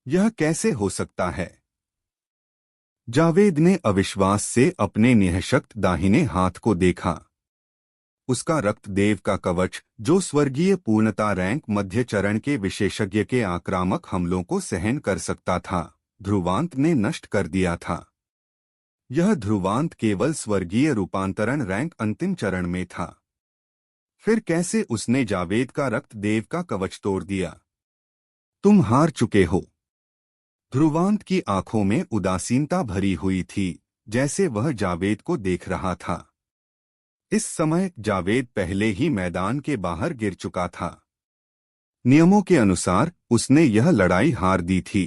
S2: यह कैसे हो सकता है? जावेद ने अविश्वास से अपने निःशक्त दाहिने हाथ को देखा। उसका रक्तदेव का कवच, जो स्वर्गीय पूर्णता रैंक मध्य चरण के विशेषज्ञ के आक्रामक हमलों को सहन कर सकता था, ध्रुवांत ने नष्ट कर दिया था। यह ध्रुवांत केवल स्वर्गीय रूपांतरण रैंक अंतिम चरण में था। फिर कैसे उसने जावेद का रक्तदेव का कवच तोड़ दिया? तुम हार चुके हो। ध्रुवांत की आंखों में उदासीनता भरी हुई थी, जैसे वह जावेद को देख रहा था। इस समय जावेद पहले ही मैदान के बाहर गिर चुका था। नियमों के अनुसार उसने यह लड़ाई हार दी थी।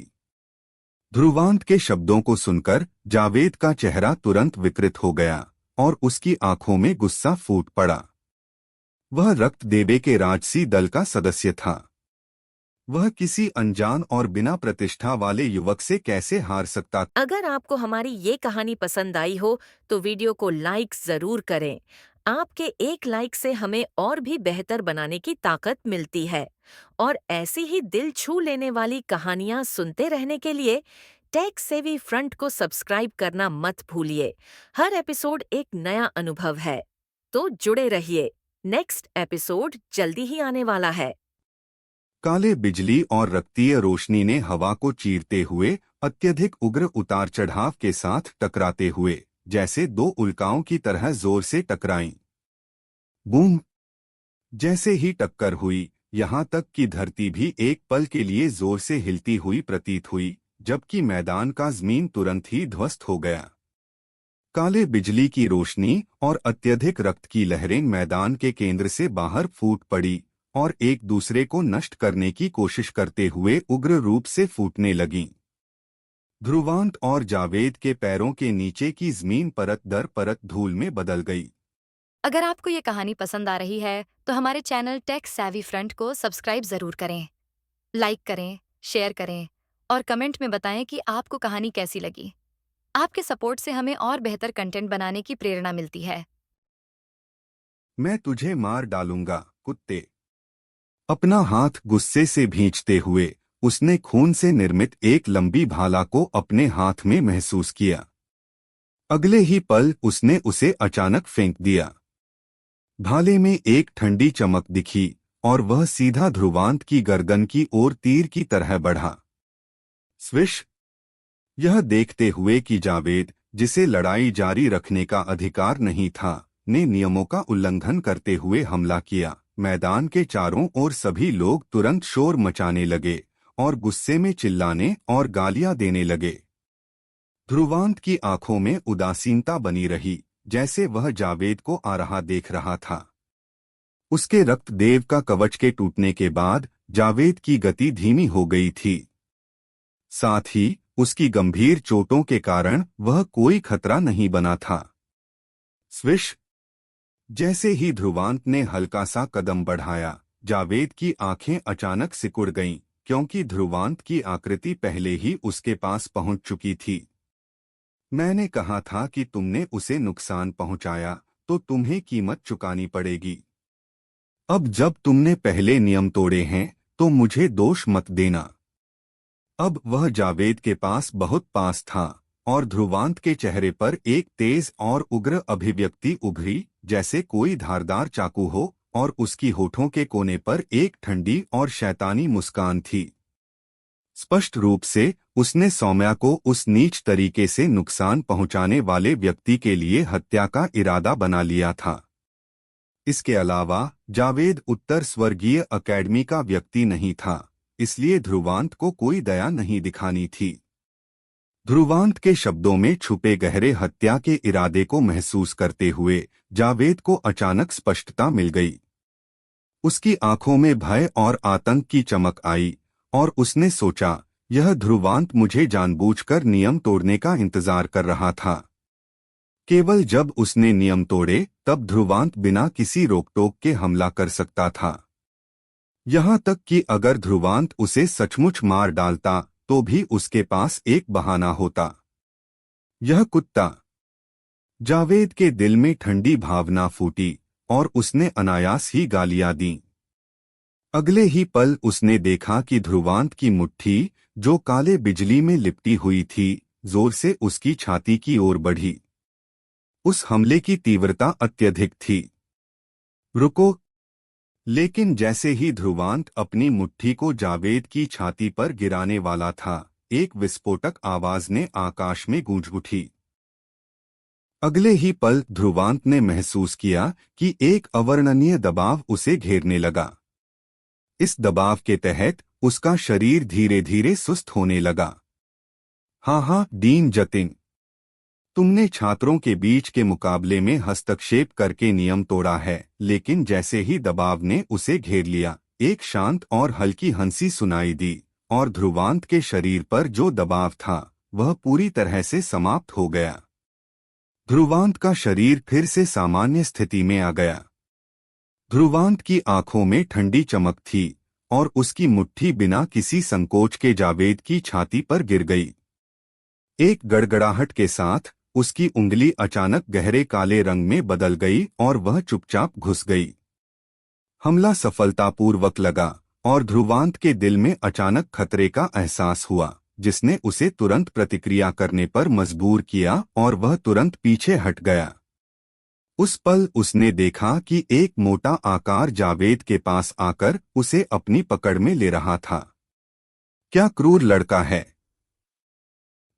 S2: ध्रुवांत के शब्दों को सुनकर जावेद का चेहरा तुरंत विकृत हो गया और उसकी आंखों में गुस्सा फूट पड़ा। वह रक्तदेवे के राजसी दल का सदस्य था। वह किसी अनजान और बिना प्रतिष्ठा वाले युवक से कैसे हार सकता था?
S4: अगर आपको हमारी ये कहानी पसंद आई हो तो वीडियो को लाइक जरूर करें। आपके एक लाइक से हमें और भी बेहतर बनाने की ताकत मिलती है। और ऐसी ही दिल छू लेने वाली कहानियां सुनते रहने के लिए टेक सेवी फ्रंट को सब्सक्राइब करना मत भूलिए। हर एपिसोड एक नया अनुभव है, तो जुड़े रहिए। नेक्स्ट एपिसोड जल्दी ही आने वाला है।
S2: काले बिजली और रक्तीय रोशनी ने हवा को चीरते हुए अत्यधिक उग्र उतार चढ़ाव के साथ टकराते हुए जैसे 2 उल्काओं की तरह जोर से टकराईं। बूम! जैसे ही टक्कर हुई, यहाँ तक कि धरती भी एक पल के लिए जोर से हिलती हुई प्रतीत हुई, जबकि मैदान का जमीन तुरंत ही ध्वस्त हो गया। काले बिजली की रोशनी और अत्यधिक रक्त की लहरें मैदान के केंद्र से बाहर फूट पड़ी और एक दूसरे को नष्ट करने की कोशिश करते हुए उग्र रूप से फूटने लगीं। ध्रुवांत और जावेद के पैरों के नीचे की जमीन परत दर परत धूल में बदल गई।
S5: अगर आपको ये कहानी पसंद आ रही है तो हमारे चैनल टेक सैवी फ्रंट को सब्सक्राइब जरूर करें, लाइक करें, शेयर करें और कमेंट में बताएं कि आपको कहानी कैसी लगी। आपके सपोर्ट से हमें और बेहतर कंटेंट बनाने की प्रेरणा मिलती है।
S2: मैं तुझे मार डालूंगा, कुत्ते। अपना हाथ गुस्से से भींचते हुए उसने खून से निर्मित एक लंबी भाला को अपने हाथ में महसूस किया। अगले ही पल उसने उसे अचानक फेंक दिया। भाले में एक ठंडी चमक दिखी और वह सीधा ध्रुवांत की गर्दन की ओर तीर की तरह बढ़ा। स्विश! यह देखते हुए कि जावेद, जिसे लड़ाई जारी रखने का अधिकार नहीं था, ने नियमों का उल्लंघन करते हुए हमला किया। मैदान के चारों ओर सभी लोग तुरंत शोर मचाने लगे और गुस्से में चिल्लाने और गालियां देने लगे। ध्रुवांत की आंखों में उदासीनता बनी रही, जैसे वह जावेद को आ रहा देख रहा था। उसके रक्त देव का कवच के टूटने के बाद जावेद की गति धीमी हो गई थी। साथ ही उसकी गंभीर चोटों के कारण वह कोई खतरा नहीं बना था। स्विश! जैसे ही ध्रुवांत ने हल्का सा कदम बढ़ाया, जावेद की आंखें अचानक सिकुड़ गईं, क्योंकि ध्रुवांत की आकृति पहले ही उसके पास पहुंच चुकी थी। मैंने कहा था कि तुमने उसे नुकसान पहुंचाया तो तुम्हें कीमत चुकानी पड़ेगी। अब जब तुमने पहले नियम तोड़े हैं तो मुझे दोष मत देना। अब वह जावेद के पास बहुत पास था और ध्रुवांत के चेहरे पर एक तेज और उग्र अभिव्यक्ति उभरी, जैसे कोई धारदार चाकू हो, और उसकी होठों के कोने पर एक ठंडी और शैतानी मुस्कान थी। स्पष्ट रूप से उसने सौम्या को उस नीच तरीके से नुकसान पहुंचाने वाले व्यक्ति के लिए हत्या का इरादा बना लिया था। इसके अलावा जावेद उत्तर स्वर्गीय अकेडमी का व्यक्ति नहीं था, इसलिए ध्रुवांत को कोई दया नहीं दिखानी थी। ध्रुवांत के शब्दों में छुपे गहरे हत्या के इरादे को महसूस करते हुए जावेद को अचानक स्पष्टता मिल गई। उसकी आंखों में भय और आतंक की चमक आई और उसने सोचा, यह ध्रुवांत मुझे जानबूझकर नियम तोड़ने का इंतजार कर रहा था। केवल जब उसने नियम तोड़े तब ध्रुवांत बिना किसी रोक-टोक के हमला कर सकता था। यहाँ तक कि अगर ध्रुवांत उसे सचमुच मार डालता तो भी उसके पास एक बहाना होता। यह कुत्ता! जावेद के दिल में ठंडी भावना फूटी और उसने अनायास ही गालियां दीं। अगले ही पल उसने देखा कि ध्रुवांत की मुट्ठी, जो काले बिजली में लिपटी हुई थी, जोर से उसकी छाती की ओर बढ़ी। उस हमले की तीव्रता अत्यधिक थी। रुको! लेकिन जैसे ही ध्रुवांत अपनी मुट्ठी को जावेद की छाती पर गिराने वाला था, एक विस्फोटक आवाज ने आकाश में गूंज उठी। अगले ही पल ध्रुवांत ने महसूस किया कि एक अवर्णनीय दबाव उसे घेरने लगा। इस दबाव के तहत उसका शरीर धीरे धीरे सुस्त होने लगा। हाँ, डीन जतिन, तुमने छात्रों के बीच के मुकाबले में हस्तक्षेप करके नियम तोड़ा है। लेकिन जैसे ही दबाव ने उसे घेर लिया, एक शांत और हल्की हंसी सुनाई दी और ध्रुवांत के शरीर पर जो दबाव था वह पूरी तरह से समाप्त हो गया। ध्रुवांत का शरीर फिर से सामान्य स्थिति में आ गया। ध्रुवांत की आंखों में ठंडी चमक थी और उसकी मुट्ठी बिना किसी संकोच के जावेद की छाती पर गिर गई। एक गड़गड़ाहट के साथ उसकी उंगली अचानक गहरे काले रंग में बदल गई और वह चुपचाप घुस गई। हमला सफलतापूर्वक लगा और ध्रुवांत के दिल में अचानक खतरे का एहसास हुआ, जिसने उसे तुरंत प्रतिक्रिया करने पर मजबूर किया और वह तुरंत पीछे हट गया। उस पल उसने देखा कि एक मोटा आकार जावेद के पास आकर उसे अपनी पकड़ में ले रहा था। क्या क्रूर लड़का है!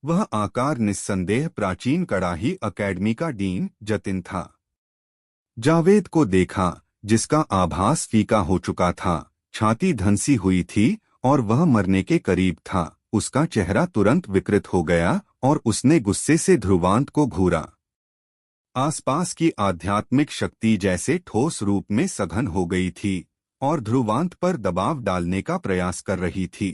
S2: वह आकार निस्संदेह प्राचीन कड़ाही अकेडमी का डीन जतिन था। जावेद को देखा, जिसका आभास फीका हो चुका था, छाती धंसी हुई थी और वह मरने के करीब था। उसका चेहरा तुरंत विकृत हो गया और उसने गुस्से से ध्रुवांत को घूरा। आसपास की आध्यात्मिक शक्ति जैसे ठोस रूप में सघन हो गई थी और ध्रुवांत पर दबाव डालने का प्रयास कर रही थी।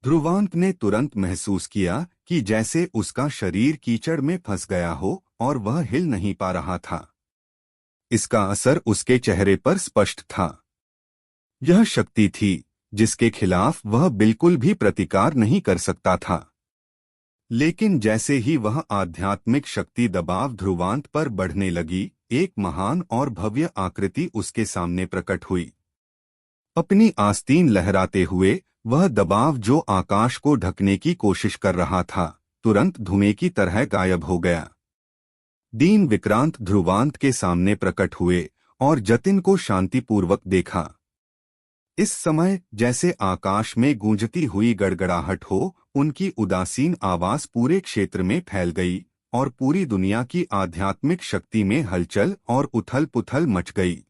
S2: ध्रुवांत ने तुरंत महसूस किया कि जैसे उसका शरीर कीचड़ में फंस गया हो और वह हिल नहीं पा रहा था। इसका असर उसके चेहरे पर स्पष्ट था। यह शक्ति थी जिसके खिलाफ वह बिल्कुल भी प्रतिकार नहीं कर सकता था। लेकिन जैसे ही वह आध्यात्मिक शक्ति दबाव ध्रुवांत पर बढ़ने लगी, एक महान और भव्य आकृति उसके सामने प्रकट हुई। अपनी आस्तीन लहराते हुए वह दबाव जो आकाश को ढकने की कोशिश कर रहा था, तुरंत धुएं की तरह गायब हो गया। दीन विक्रांत ध्रुवांत के सामने प्रकट हुए और जतिन को शांतिपूर्वक देखा। इस समय जैसे आकाश में गूंजती हुई गड़गड़ाहट हो, उनकी उदासीन आवाज पूरे क्षेत्र में फैल गई और पूरी दुनिया की आध्यात्मिक शक्ति में हलचल और उथल-पुथल मच गई।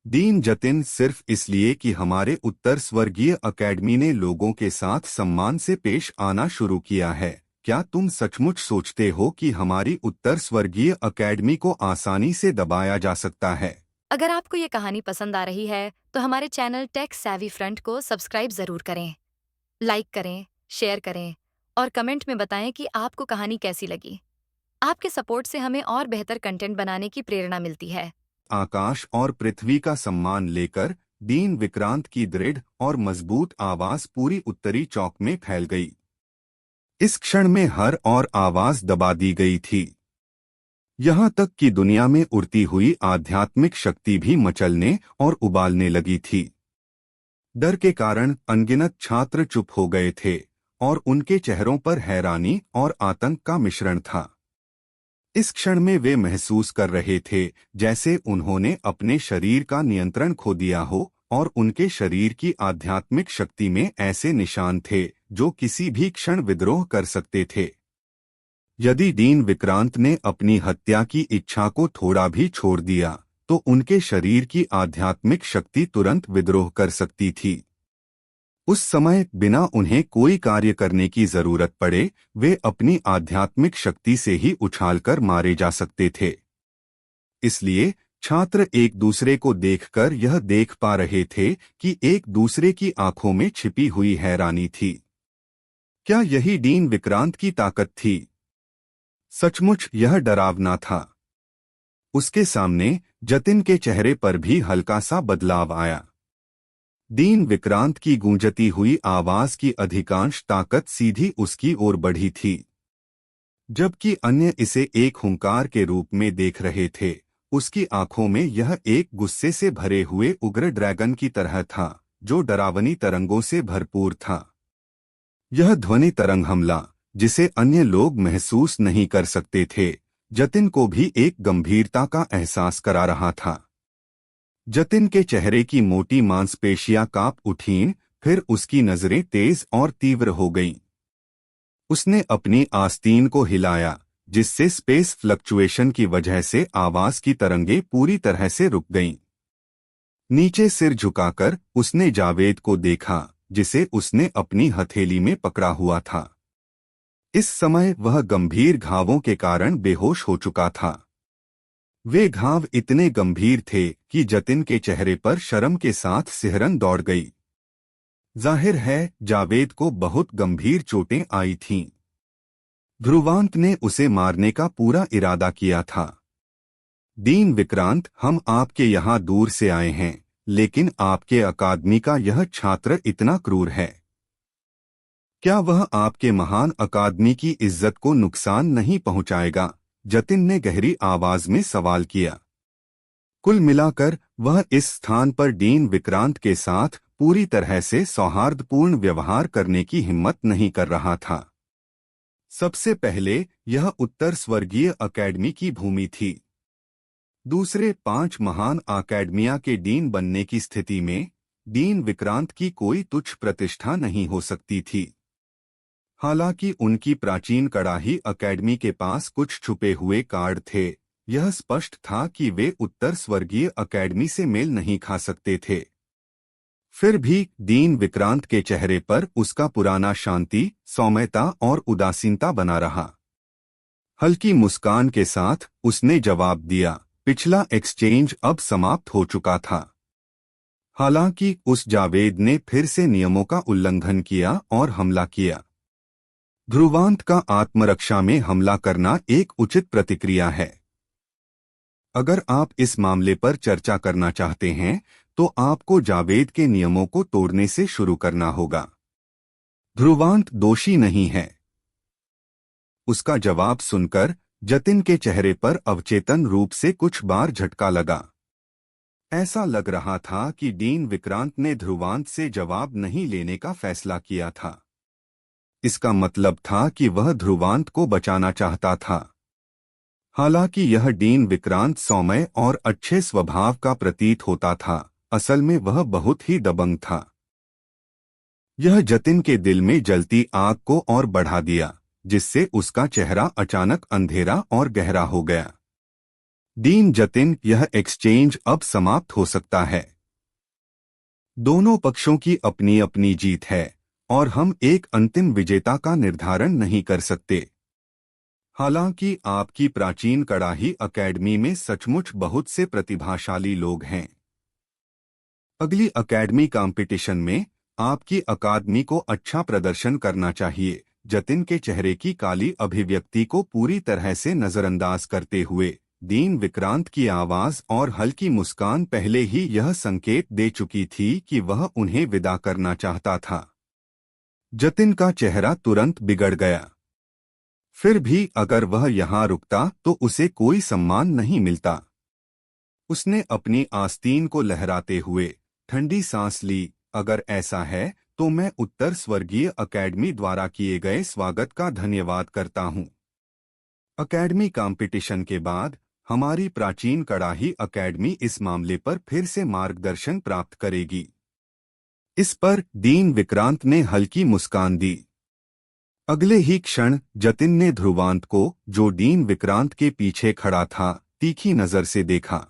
S2: दीन जतिन, सिर्फ इसलिए कि हमारे उत्तर स्वर्गीय अकेडमी ने लोगों के साथ सम्मान से पेश आना शुरू किया है, क्या तुम सचमुच सोचते हो कि हमारी उत्तर स्वर्गीय अकेडमी को आसानी से दबाया जा सकता है?
S5: अगर आपको ये कहानी पसंद आ रही है तो हमारे चैनल टेक सैवी फ्रंट को सब्सक्राइब जरूर करें, लाइक करें, शेयर करें और कमेंट में बताएं कि आपको कहानी कैसी लगी। आपके सपोर्ट से हमें और बेहतर कंटेंट बनाने की प्रेरणा मिलती है।
S2: आकाश और पृथ्वी का सम्मान लेकर दीन विक्रांत की दृढ़ और मजबूत आवाज पूरी उत्तरी चौक में फैल गई। इस क्षण में हर और आवाज दबा दी गई थी। यहाँ तक कि दुनिया में उड़ती हुई आध्यात्मिक शक्ति भी मचलने और उबालने लगी थी। डर के कारण अनगिनत छात्र चुप हो गए थे और उनके चेहरों पर हैरानी और आतंक का मिश्रण था। इस क्षण में वे महसूस कर रहे थे जैसे उन्होंने अपने शरीर का नियंत्रण खो दिया हो और उनके शरीर की आध्यात्मिक शक्ति में ऐसे निशान थे जो किसी भी क्षण विद्रोह कर सकते थे। यदि दीन विक्रांत ने अपनी हत्या की इच्छा को थोड़ा भी छोड़ दिया तो उनके शरीर की आध्यात्मिक शक्ति तुरंत विद्रोह कर सकती थी। उस समय बिना उन्हें कोई कार्य करने की जरूरत पड़े, वे अपनी आध्यात्मिक शक्ति से ही उछालकर मारे जा सकते थे। इसलिए छात्र एक दूसरे को देखकर यह देख पा रहे थे कि एक दूसरे की आंखों में छिपी हुई हैरानी थी। क्या यही दीन विक्रांत की ताकत थी? सचमुच यह डरावना था। उसके सामने जतिन के चेहरे पर भी हल्का सा बदलाव आया। दीन विक्रांत की गूंजती हुई आवाज की अधिकांश ताकत सीधी उसकी ओर बढ़ी थी, जबकि अन्य इसे एक हुंकार के रूप में देख रहे थे। उसकी आंखों में यह एक गुस्से से भरे हुए उग्र ड्रैगन की तरह था जो डरावनी तरंगों से भरपूर था। यह ध्वनि तरंग हमला, जिसे अन्य लोग महसूस नहीं कर सकते थे, जतिन को भी एक गंभीरता का एहसास करा रहा था। जतिन के चेहरे की मोटी मांसपेशियां कांप उठीं, फिर उसकी नजरें तेज और तीव्र हो गईं। उसने अपनी आस्तीन को हिलाया, जिससे स्पेस फ्लक्चुएशन की वजह से आवाज की तरंगें पूरी तरह से रुक गईं। नीचे सिर झुकाकर उसने जावेद को देखा, जिसे उसने अपनी हथेली में पकड़ा हुआ था। इस समय वह गंभीर घावों के कारण बेहोश हो चुका था। वे घाव इतने गंभीर थे कि जतिन के चेहरे पर शर्म के साथ सिहरन दौड़ गई। जाहिर है जावेद को बहुत गंभीर चोटें आई थीं। ध्रुवांत ने उसे मारने का पूरा इरादा किया था। दीन विक्रांत, हम आपके यहाँ दूर से आए हैं, लेकिन आपके अकादमी का यह छात्र इतना क्रूर है। क्या वह आपके महान अकादमी की इज्जत को नुकसान नहीं पहुंचाएगा? जतिन ने गहरी आवाज में सवाल किया। कुल मिलाकर वह इस स्थान पर दीन विक्रांत के साथ पूरी तरह से सौहार्दपूर्ण व्यवहार करने की हिम्मत नहीं कर रहा था। सबसे पहले यह उत्तर स्वर्गीय अकेडमी की भूमि थी। दूसरे 5 महान अकेडमिया के डीन बनने की स्थिति में दीन विक्रांत की कोई तुच्छ प्रतिष्ठा नहीं हो सकती थी। हालांकि उनकी प्राचीन कड़ाही अकेडमी के पास कुछ छुपे हुए कार्ड थे, यह स्पष्ट था कि वे उत्तर स्वर्गीय अकेडमी से मेल नहीं खा सकते थे। फिर भी दीन विक्रांत के चेहरे पर उसका पुराना शांति, सौम्यता और उदासीनता बना रहा। हल्की मुस्कान के साथ उसने जवाब दिया, पिछला एक्सचेंज अब समाप्त हो चुका था। हालांकि उस जावेद ने फिर से नियमों का उल्लंघन किया और हमला किया। ध्रुवांत का आत्मरक्षा में हमला करना एक उचित प्रतिक्रिया है। अगर आप इस मामले पर चर्चा करना चाहते हैं तो आपको जावेद के नियमों को तोड़ने से शुरू करना होगा। ध्रुवांत दोषी नहीं है। उसका जवाब सुनकर जतिन के चेहरे पर अवचेतन रूप से कुछ बार झटका लगा। ऐसा लग रहा था कि डीन विक्रांत ने ध्रुवांत से जवाब नहीं लेने का फैसला किया था। इसका मतलब था कि वह ध्रुवांत को बचाना चाहता था। हालांकि यह डीन विक्रांत सौम्य और अच्छे स्वभाव का प्रतीत होता था, असल में वह बहुत ही दबंग था। यह जतिन के दिल में जलती आग को और बढ़ा दिया, जिससे उसका चेहरा अचानक अंधेरा और गहरा हो गया। डीन जतिन, यह एक्सचेंज अब समाप्त हो सकता है। दोनों पक्षों की अपनी अपनी जीत है और हम एक अंतिम विजेता का निर्धारण नहीं कर सकते। हालांकि आपकी प्राचीन कड़ाही अकेडमी में सचमुच बहुत से प्रतिभाशाली लोग हैं। अगली अकेडमी कंपटीशन में आपकी अकादमी को अच्छा प्रदर्शन करना चाहिए। जतिन के चेहरे की काली अभिव्यक्ति को पूरी तरह से नजरअंदाज करते हुए डीन विक्रांत की आवाज और हल्की मुस्कान पहले ही यह संकेत दे चुकी थी कि वह उन्हें विदा करना चाहता था। जतिन का चेहरा तुरंत बिगड़ गया। फिर भी अगर वह यहाँ रुकता तो उसे कोई सम्मान नहीं मिलता। उसने अपनी आस्तीन को लहराते हुए ठंडी सांस ली। अगर ऐसा है तो मैं उत्तर स्वर्गीय अकेडमी द्वारा किए गए स्वागत का धन्यवाद करता हूँ। अकेडमी कंपटीशन के बाद हमारी प्राचीन कड़ाही अकेडमी इस मामले पर फिर से मार्गदर्शन प्राप्त करेगी। इस पर डीन विक्रांत ने हल्की मुस्कान दी। अगले ही क्षण जतिन ने ध्रुवांत को, जो डीन विक्रांत के पीछे खड़ा था, तीखी नजर से देखा।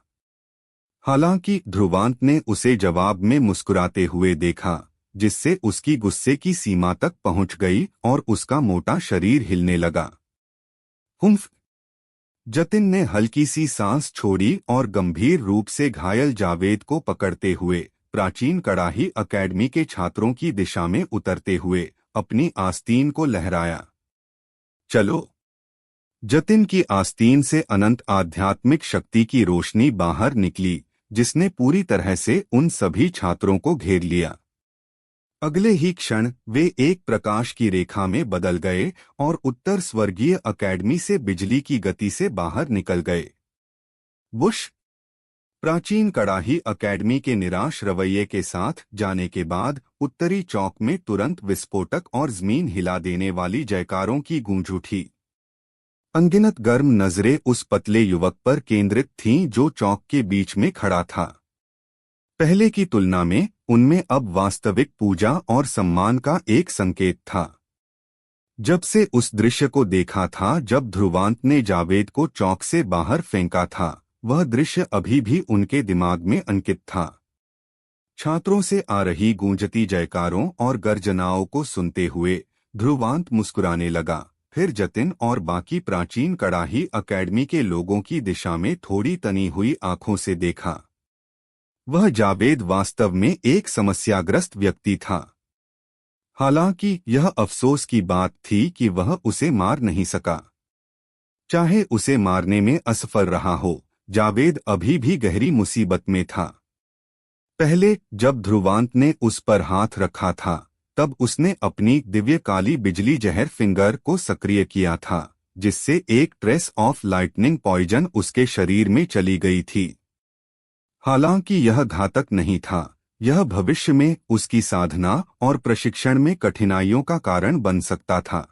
S2: हालांकि ध्रुवांत ने उसे जवाब में मुस्कुराते हुए देखा, जिससे उसकी गुस्से की सीमा तक पहुंच गई और उसका मोटा शरीर हिलने लगा। हुम्फ! जतिन ने हल्की सी सांस छोड़ी और गंभीर रूप से घायल जावेद को पकड़ते हुए प्राचीन कड़ाही अकेडमी के छात्रों की दिशा में उतरते हुए अपनी आस्तीन को लहराया। चलो! जतिन की आस्तीन से अनंत आध्यात्मिक शक्ति की रोशनी बाहर निकली, जिसने पूरी तरह से उन सभी छात्रों को घेर लिया। अगले ही क्षण वे एक प्रकाश की रेखा में बदल गए और उत्तर स्वर्गीय अकेडमी से बिजली की गति से बाहर निकल गए। बुश! प्राचीन कड़ाही अकेडमी के निराश रवैये के साथ जाने के बाद उत्तरी चौक में तुरंत विस्फोटक और जमीन हिला देने वाली जयकारों की गूंज उठी। अनगिनत गर्म नजरें उस पतले युवक पर केंद्रित थीं जो चौक के बीच में खड़ा था। पहले की तुलना में उनमें अब वास्तविक पूजा और सम्मान का एक संकेत था। जब से उस दृश्य को देखा था जब ध्रुवांत ने जावेद को चौक से बाहर फेंका था, वह दृश्य अभी भी उनके दिमाग में अंकित था। छात्रों से आ रही गूंजती जयकारों और गर्जनाओं को सुनते हुए ध्रुवांत मुस्कुराने लगा, फिर जतिन और बाकी प्राचीन कड़ाही अकेडमी के लोगों की दिशा में थोड़ी तनी हुई आंखों से देखा। वह जावेद वास्तव में एक समस्याग्रस्त व्यक्ति था। हालांकि यह अफसोस की बात थी कि वह उसे मार नहीं सका। चाहे उसे मारने में असफल रहा हो, जावेद अभी भी गहरी मुसीबत में था। पहले जब ध्रुवांत ने उस पर हाथ रखा था, तब उसने अपनी दिव्य काली बिजली जहर फिंगर को सक्रिय किया था, जिससे एक ट्रेस ऑफ लाइटनिंग पॉइजन उसके शरीर में चली गई थी। हालांकि यह घातक नहीं था, यह भविष्य में उसकी साधना और प्रशिक्षण में कठिनाइयों का कारण बन सकता था।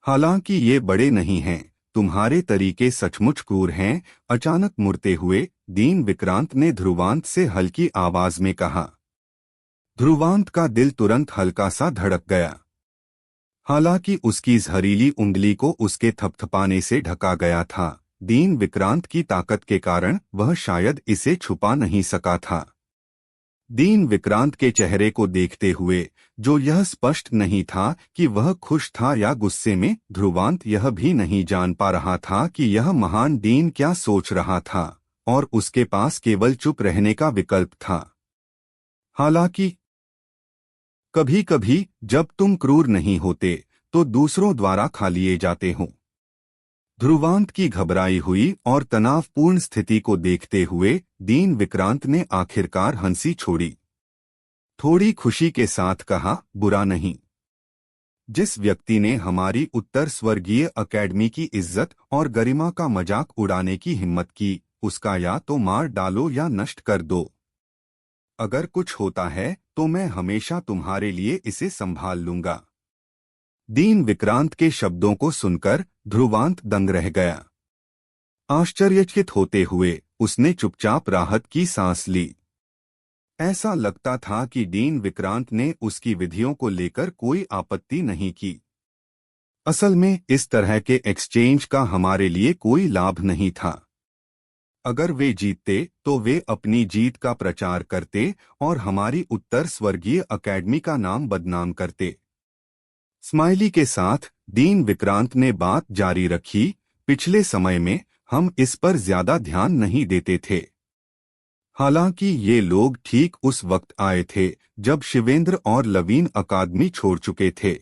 S2: हालांकि ये बड़े नहीं हैं, तुम्हारे तरीके सचमुच क्रूर हैं, अचानक मुड़ते हुए डीन विक्रांत ने ध्रुवांत से हल्की आवाज में कहा। ध्रुवांत का दिल तुरंत हल्का सा धड़क गया। हालांकि उसकी जहरीली उंगली को उसके थपथपाने से ढका गया था, डीन विक्रांत की ताकत के कारण वह शायद इसे छुपा नहीं सका था। दीन विक्रांत के चेहरे को देखते हुए, जो यह स्पष्ट नहीं था कि वह खुश था या गुस्से में, ध्रुवांत यह भी नहीं जान पा रहा था कि यह महान दीन क्या सोच रहा था, और उसके पास केवल चुप रहने का विकल्प था। हालांकि कभी-कभी जब तुम क्रूर नहीं होते तो दूसरों द्वारा खा लिए जाते हो। ध्रुवांत की घबराई हुई और तनावपूर्ण स्थिति को देखते हुए दीन विक्रांत ने आखिरकार हंसी छोड़ी। थोड़ी खुशी के साथ कहा, बुरा नहीं। जिस व्यक्ति ने हमारी उत्तर स्वर्गीय अकेडमी की इज्जत और गरिमा का मजाक उड़ाने की हिम्मत की, उसका या तो मार डालो या नष्ट कर दो। अगर कुछ होता है तो मैं हमेशा तुम्हारे लिए इसे संभाल लूंगा। दीन विक्रांत के शब्दों को सुनकर ध्रुवांत दंग रह गया। आश्चर्यचकित होते हुए उसने चुपचाप राहत की सांस ली। ऐसा लगता था कि दीन विक्रांत ने उसकी विधियों को लेकर कोई आपत्ति नहीं की। असल में इस तरह के एक्सचेंज का हमारे लिए कोई लाभ नहीं था। अगर वे जीतते तो वे अपनी जीत का प्रचार करते और हमारी उत्तर स्वर्गीय अकेडमी का नाम बदनाम करते। स्माइली के साथ दीन विक्रांत ने बात जारी रखी, पिछले समय में हम इस पर ज्यादा ध्यान नहीं देते थे। हालांकि ये लोग ठीक उस वक्त आए थे जब शिवेंद्र और लवीन अकादमी छोड़ चुके थे।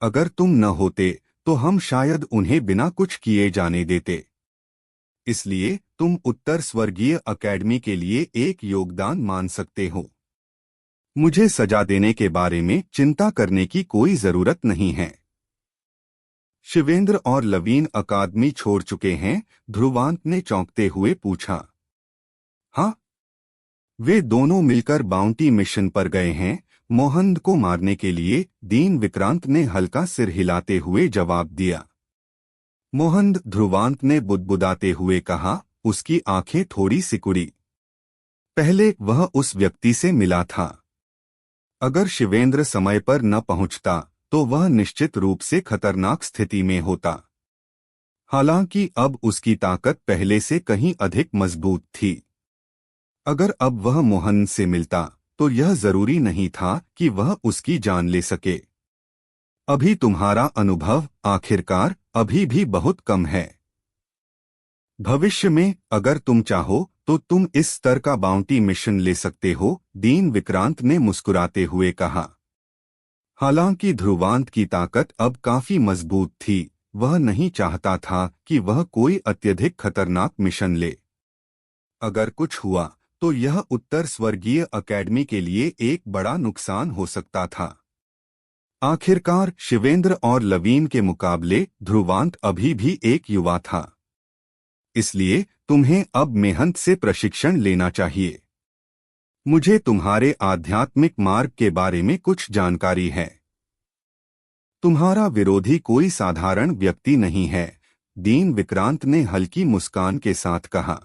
S2: अगर तुम न होते तो हम शायद उन्हें बिना कुछ किए जाने देते। इसलिए तुम उत्तर स्वर्गीय अकेडमी के लिए एक योगदान मान सकते हो। मुझे सजा देने के बारे में चिंता करने की कोई जरूरत नहीं है। शिवेंद्र और लवीन अकादमी छोड़ चुके हैं? ध्रुवांत ने चौंकते हुए पूछा। हाँ, वे दोनों मिलकर बाउंटी मिशन पर गए हैं, मोहंद को मारने के लिए। दीन विक्रांत ने हल्का सिर हिलाते हुए जवाब दिया। मोहंद? ध्रुवांत ने बुदबुदाते हुए कहा। उसकी आंखें थोड़ी सिकुड़ी। पहले वह उस व्यक्ति से मिला था। अगर शिवेंद्र समय पर न पहुंचता तो वह निश्चित रूप से खतरनाक स्थिति में होता। हालांकि अब उसकी ताकत पहले से कहीं अधिक मजबूत थी। अगर अब वह मोहन से मिलता तो यह जरूरी नहीं था कि वह उसकी जान ले सके। अभी तुम्हारा अनुभव आखिरकार अभी भी बहुत कम है। भविष्य में अगर तुम चाहो तो तुम इस स्तर का बाउंटी मिशन ले सकते हो, दीन विक्रांत ने मुस्कुराते हुए कहा। हालांकि ध्रुवांत की ताकत अब काफी मजबूत थी, वह नहीं चाहता था कि वह कोई अत्यधिक खतरनाक मिशन ले। अगर कुछ हुआ तो यह उत्तर स्वर्गीय अकेडमी के लिए एक बड़ा नुकसान हो सकता था। आखिरकार शिवेंद्र और लवीन के मुकाबले ध्रुवांत अभी भी एक युवा था। इसलिए तुम्हें अब मेहनत से प्रशिक्षण लेना चाहिए। मुझे तुम्हारे आध्यात्मिक मार्ग के बारे में कुछ जानकारी है। तुम्हारा विरोधी कोई साधारण व्यक्ति नहीं है, दीन विक्रांत ने हल्की मुस्कान के साथ कहा।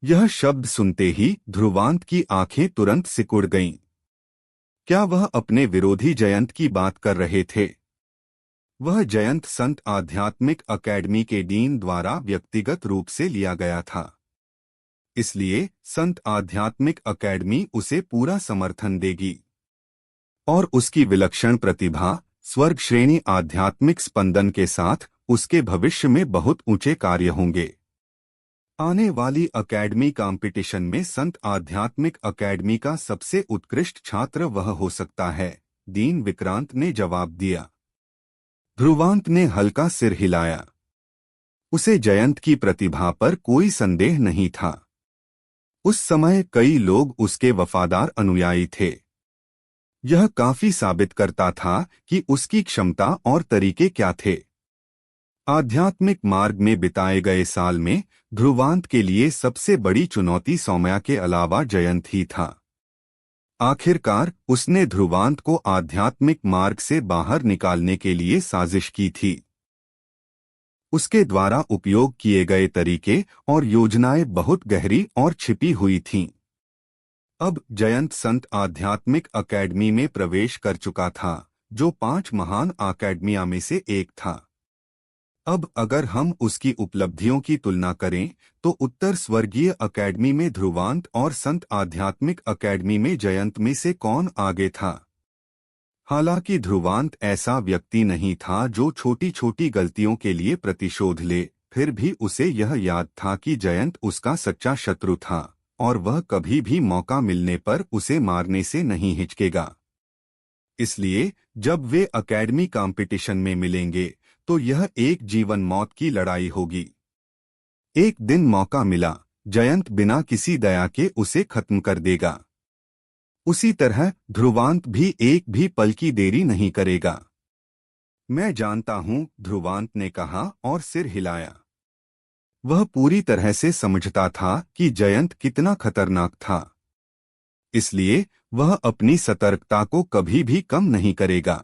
S2: यह शब्द सुनते ही ध्रुवांत की आंखें तुरंत सिकुड़ गईं। क्या वह अपने विरोधी जयंत की बात कर रहे थे? वह जयंत संत आध्यात्मिक अकेडमी के डीन द्वारा व्यक्तिगत रूप से लिया गया था। इसलिए संत आध्यात्मिक अकेडमी उसे पूरा समर्थन देगी और उसकी विलक्षण प्रतिभा, स्वर्ग श्रेणी आध्यात्मिक स्पंदन के साथ उसके भविष्य में बहुत ऊंचे कार्य होंगे। आने वाली अकेडमी कंपटीशन में संत आध्यात्मिक अकेडमी का सबसे उत्कृष्ट छात्र वह हो सकता है, दीन विक्रांत ने जवाब दिया। ध्रुवांत ने हल्का सिर हिलाया। उसे जयंत की प्रतिभा पर कोई संदेह नहीं था। उस समय कई लोग उसके वफादार अनुयायी थे। यह काफी साबित करता था कि उसकी क्षमता और तरीके क्या थे। आध्यात्मिक मार्ग में बिताए गए साल में ध्रुवांत के लिए सबसे बड़ी चुनौती सौम्या के अलावा जयंत ही था। आखिरकार उसने ध्रुवांत को आध्यात्मिक मार्ग से बाहर निकालने के लिए साजिश की थी। उसके द्वारा उपयोग किए गए तरीके और योजनाएं बहुत गहरी और छिपी हुई थीं। अब जयंत संत आध्यात्मिक अकेडमी में प्रवेश कर चुका था, जो 5 महान अकेडमिया में से एक था। अब अगर हम उसकी उपलब्धियों की तुलना करें तो उत्तर स्वर्गीय अकेडमी में ध्रुवांत और संत आध्यात्मिक अकेडमी में जयंत में से कौन आगे था। हालांकि ध्रुवांत ऐसा व्यक्ति नहीं था जो छोटी छोटी गलतियों के लिए प्रतिशोध ले, फिर भी उसे यह याद था कि जयंत उसका सच्चा शत्रु था और वह कभी भी मौका मिलने पर उसे मारने से नहीं हिचकेगा। इसलिए जब वे एकेडमी कंपटीशन में मिलेंगे तो यह एक जीवन मौत की लड़ाई होगी। एक दिन मौका मिला, जयंत बिना किसी दया के उसे खत्म कर देगा। उसी तरह ध्रुवांत भी एक भी पल की देरी नहीं करेगा। मैं जानता हूं, ध्रुवांत ने कहा और सिर हिलाया। वह पूरी तरह से समझता था कि जयंत कितना खतरनाक था, इसलिए वह अपनी सतर्कता को कभी भी कम नहीं करेगा।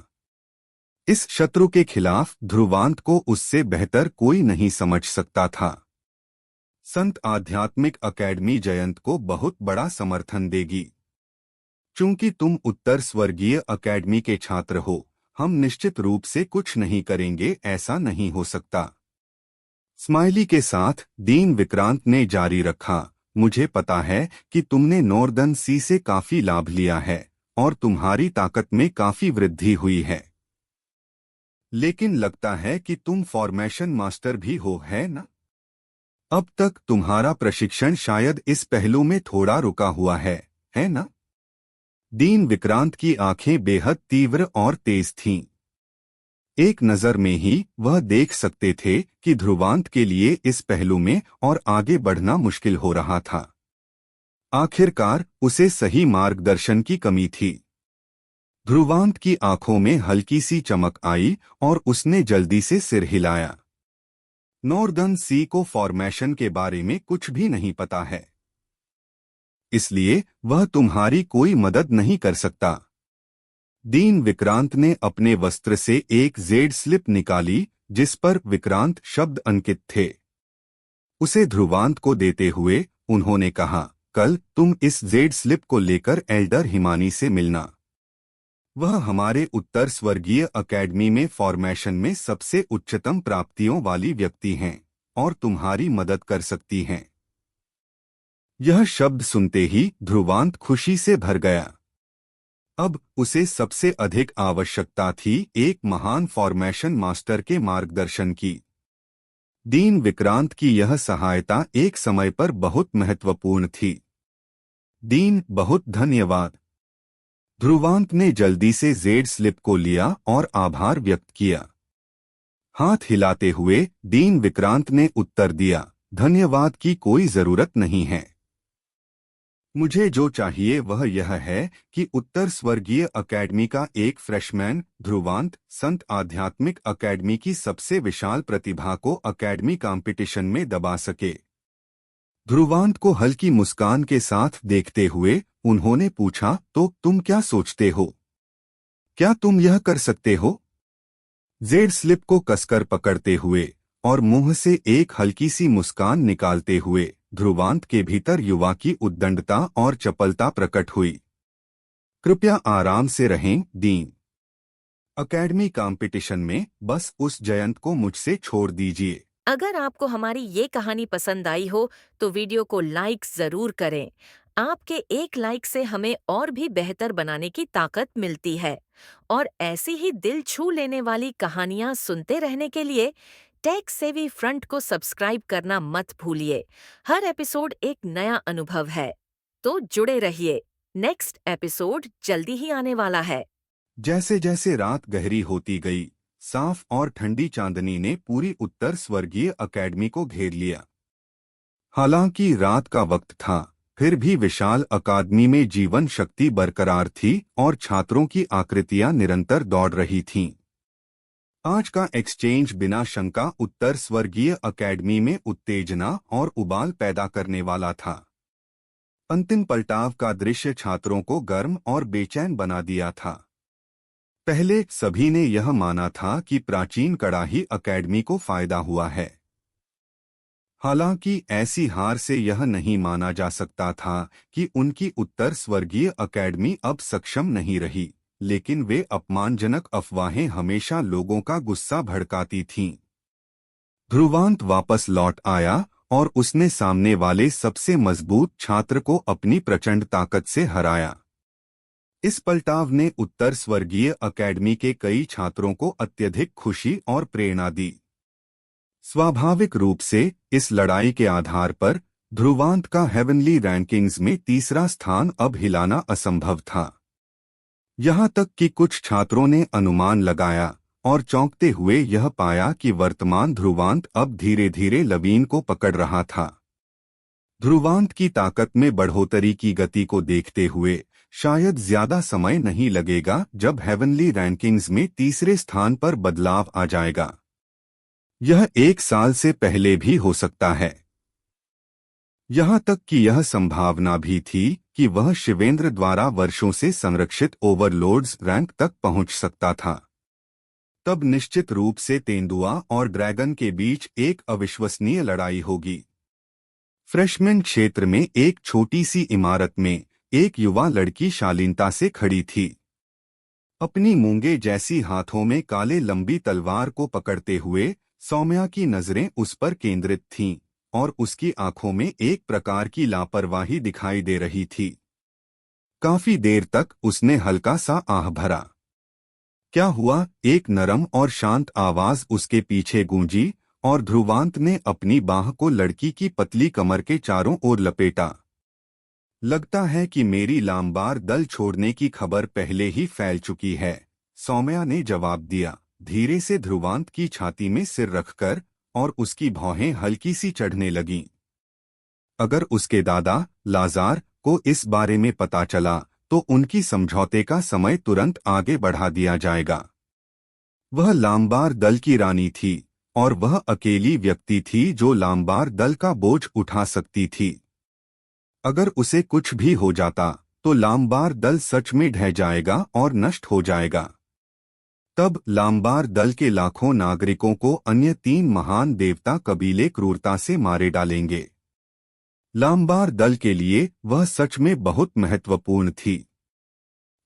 S2: इस शत्रु के खिलाफ ध्रुवांत को उससे बेहतर कोई नहीं समझ सकता था। संत आध्यात्मिक अकेडमी जयंत को बहुत बड़ा समर्थन देगी। चूंकि तुम उत्तर स्वर्गीय अकेडमी के छात्र हो, हम निश्चित रूप से कुछ नहीं करेंगे, ऐसा नहीं हो सकता। स्माइली के साथ दीन विक्रांत ने जारी रखा, मुझे पता है कि तुमने नॉर्दर्न सी से काफी लाभ लिया है और तुम्हारी ताकत में काफी वृद्धि हुई है, लेकिन लगता है कि तुम फॉर्मेशन मास्टर भी हो, है ना? अब तक तुम्हारा प्रशिक्षण शायद इस पहलू में थोड़ा रुका हुआ है ना? दीन विक्रांत की आंखें बेहद तीव्र और तेज थीं। एक नजर में ही वह देख सकते थे कि ध्रुवांत के लिए इस पहलू में और आगे बढ़ना मुश्किल हो रहा था। आखिरकार उसे सही मार्गदर्शन की कमी थी। ध्रुवांत की आंखों में हल्की सी चमक आई और उसने जल्दी से सिर हिलाया। नॉर्दर्न सी को फॉर्मेशन के बारे में कुछ भी नहीं पता है, इसलिए वह तुम्हारी कोई मदद नहीं कर सकता। दीन विक्रांत ने अपने वस्त्र से एक जेड स्लिप निकाली जिस पर विक्रांत शब्द अंकित थे। उसे ध्रुवांत को देते हुए उन्होंने कहा, कल तुम इस जेड स्लिप को लेकर एल्डर हिमानी से मिलना। वह हमारे उत्तर स्वर्गीय अकेडमी में फॉर्मेशन में सबसे उच्चतम प्राप्तियों वाली व्यक्ति हैं और तुम्हारी मदद कर सकती हैं। यह शब्द सुनते ही ध्रुवांत खुशी से भर गया। अब उसे सबसे अधिक आवश्यकता थी एक महान फॉर्मेशन मास्टर के मार्गदर्शन की। दीन विक्रांत की यह सहायता एक समय पर बहुत महत्वपूर्ण थी। दीन, बहुत धन्यवाद। ध्रुवांत ने जल्दी से जेड स्लिप को लिया और आभार व्यक्त किया। हाथ हिलाते हुए दीन विक्रांत ने उत्तर दिया, धन्यवाद की कोई जरूरत नहीं है। मुझे जो चाहिए वह यह है कि उत्तर स्वर्गीय अकेडमी का एक फ्रेशमैन ध्रुवांत संत आध्यात्मिक अकेडमी की सबसे विशाल प्रतिभा को अकेडमी कंपटीशन में दबा सके। ध्रुवांत को हल्की मुस्कान के साथ देखते हुए उन्होंने पूछा, तो तुम क्या सोचते हो? क्या तुम यह कर सकते हो? जेड स्लिप को कसकर पकड़ते हुए और मुंह से एक हल्की सी मुस्कान निकालते हुए ध्रुवांत के भीतर युवा की उद्दंडता और चपलता प्रकट हुई। कृपया आराम से रहें, दीन। अकेडमी कंपटीशन में बस उस जयंत को मुझसे छोड़ दीजिए।
S4: अगर आपको हमारी ये कहानी पसंद आई हो तो वीडियो को लाइक जरूर करें। आपके एक लाइक से हमें और भी बेहतर बनाने की ताकत मिलती है और ऐसी ही दिल छू लेने वाली कहानियां सुनते रहने के लिए टेक सेवी फ्रंट को सब्सक्राइब करना मत भूलिए। हर एपिसोड एक नया अनुभव है, तो जुड़े रहिए। नेक्स्ट एपिसोड जल्दी ही आने वाला है।
S2: जैसे जैसे रात गहरी होती गई, साफ और ठंडी चांदनी ने पूरी उत्तर स्वर्गीय अकेडमी को घेर लिया। हालांकि रात का वक्त था, फिर भी विशाल अकादमी में जीवन शक्ति बरकरार थी और छात्रों की आकृतियां निरंतर दौड़ रही थीं। आज का एक्सचेंज बिना शंका उत्तर स्वर्गीय अकेडमी में उत्तेजना और उबाल पैदा करने वाला था। अंतिम पलटाव का दृश्य छात्रों को गर्म और बेचैन बना दिया था। पहले सभी ने यह माना था कि प्राचीन कड़ाही अकेडमी को फायदा हुआ है। हालांकि ऐसी हार से यह नहीं माना जा सकता था कि उनकी उत्तर स्वर्गीय अकेडमी अब सक्षम नहीं रही, लेकिन वे अपमानजनक अफवाहें हमेशा लोगों का गुस्सा भड़काती थीं। ध्रुवांत वापस लौट आया और उसने सामने वाले सबसे मजबूत छात्र को अपनी प्रचंड ताकत से हराया। इस पलटाव ने उत्तर स्वर्गीय अकेडमी के कई छात्रों को अत्यधिक खुशी और प्रेरणा दी। स्वाभाविक रूप से इस लड़ाई के आधार पर ध्रुवांत का हेवनली रैंकिंग्स में तीसरा स्थान अब हिलाना असंभव था। यहाँ तक कि कुछ छात्रों ने अनुमान लगाया और चौंकते हुए यह पाया कि वर्तमान ध्रुवांत अब धीरे धीरे लवीन को पकड़ रहा था। ध्रुवांत की ताकत में बढ़ोतरी की गति को देखते हुए शायद ज्यादा समय नहीं लगेगा जब हेवनली रैंकिंग्स में तीसरे स्थान पर बदलाव आ जाएगा। यह 1 साल से पहले भी हो सकता है। यहाँ तक कि यह संभावना भी थी कि वह शिवेंद्र द्वारा वर्षों से संरक्षित ओवरलोड्स रैंक तक पहुंच सकता था। तब निश्चित रूप से तेंदुआ और ड्रैगन के बीच एक अविश्वसनीय लड़ाई होगी। फ्रेशमैन क्षेत्र में एक छोटी सी इमारत में एक युवा लड़की शालीनता से खड़ी थी। अपनी मूंगे जैसी हाथों में काले लंबी तलवार को पकड़ते हुए सौम्या की नजरें उस पर केंद्रित थीं और उसकी आंखों में एक प्रकार की लापरवाही दिखाई दे रही थी। काफी देर तक उसने हल्का सा आह भरा। क्या हुआ? एक नरम और शांत आवाज उसके पीछे गूंजी और ध्रुवांत ने अपनी बाह को लड़की की पतली कमर के चारों ओर लपेटा। लगता है कि मेरी लामबार दल छोड़ने की खबर पहले ही फैल चुकी है, सौम्या ने जवाब दिया, धीरे से ध्रुवांत की छाती में सिर रखकर, और उसकी भौहें हल्की सी चढ़ने लगीं। अगर उसके दादा लाजार को इस बारे में पता चला तो उनकी समझौते का समय तुरंत आगे बढ़ा दिया जाएगा। वह लामबार दल की रानी थी और वह अकेली व्यक्ति थी जो लामबार दल का बोझ उठा सकती थी। अगर उसे कुछ भी हो जाता तो लामबार दल सच में ढह जाएगा और नष्ट हो जाएगा। तब लामबार दल के लाखों नागरिकों को अन्य 3 महान देवता कबीले क्रूरता से मारे डालेंगे। लामबार दल के लिए वह सच में बहुत महत्वपूर्ण थी।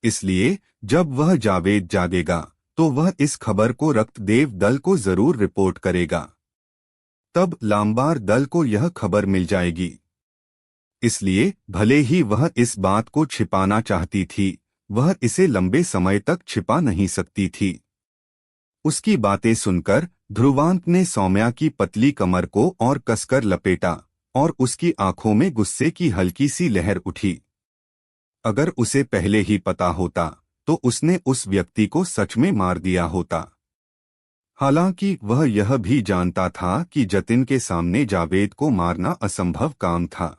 S2: इसलिए जब वह जावेद जागेगा तो वह इस खबर को रक्तदेव दल को जरूर रिपोर्ट करेगा। तब लामबार दल को यह खबर मिल जाएगी। इसलिए भले ही वह इस बात को छिपाना चाहती थी, वह इसे लंबे समय तक छिपा नहीं सकती थी। उसकी बातें सुनकर ध्रुवांत ने सौम्या की पतली कमर को और कसकर लपेटा और उसकी आंखों में गुस्से की हल्की सी लहर उठी। अगर उसे पहले ही पता होता तो उसने उस व्यक्ति को सच में मार दिया होता। हालांकि वह यह भी जानता था कि जतिन के सामने जावेद को मारना असंभव काम था।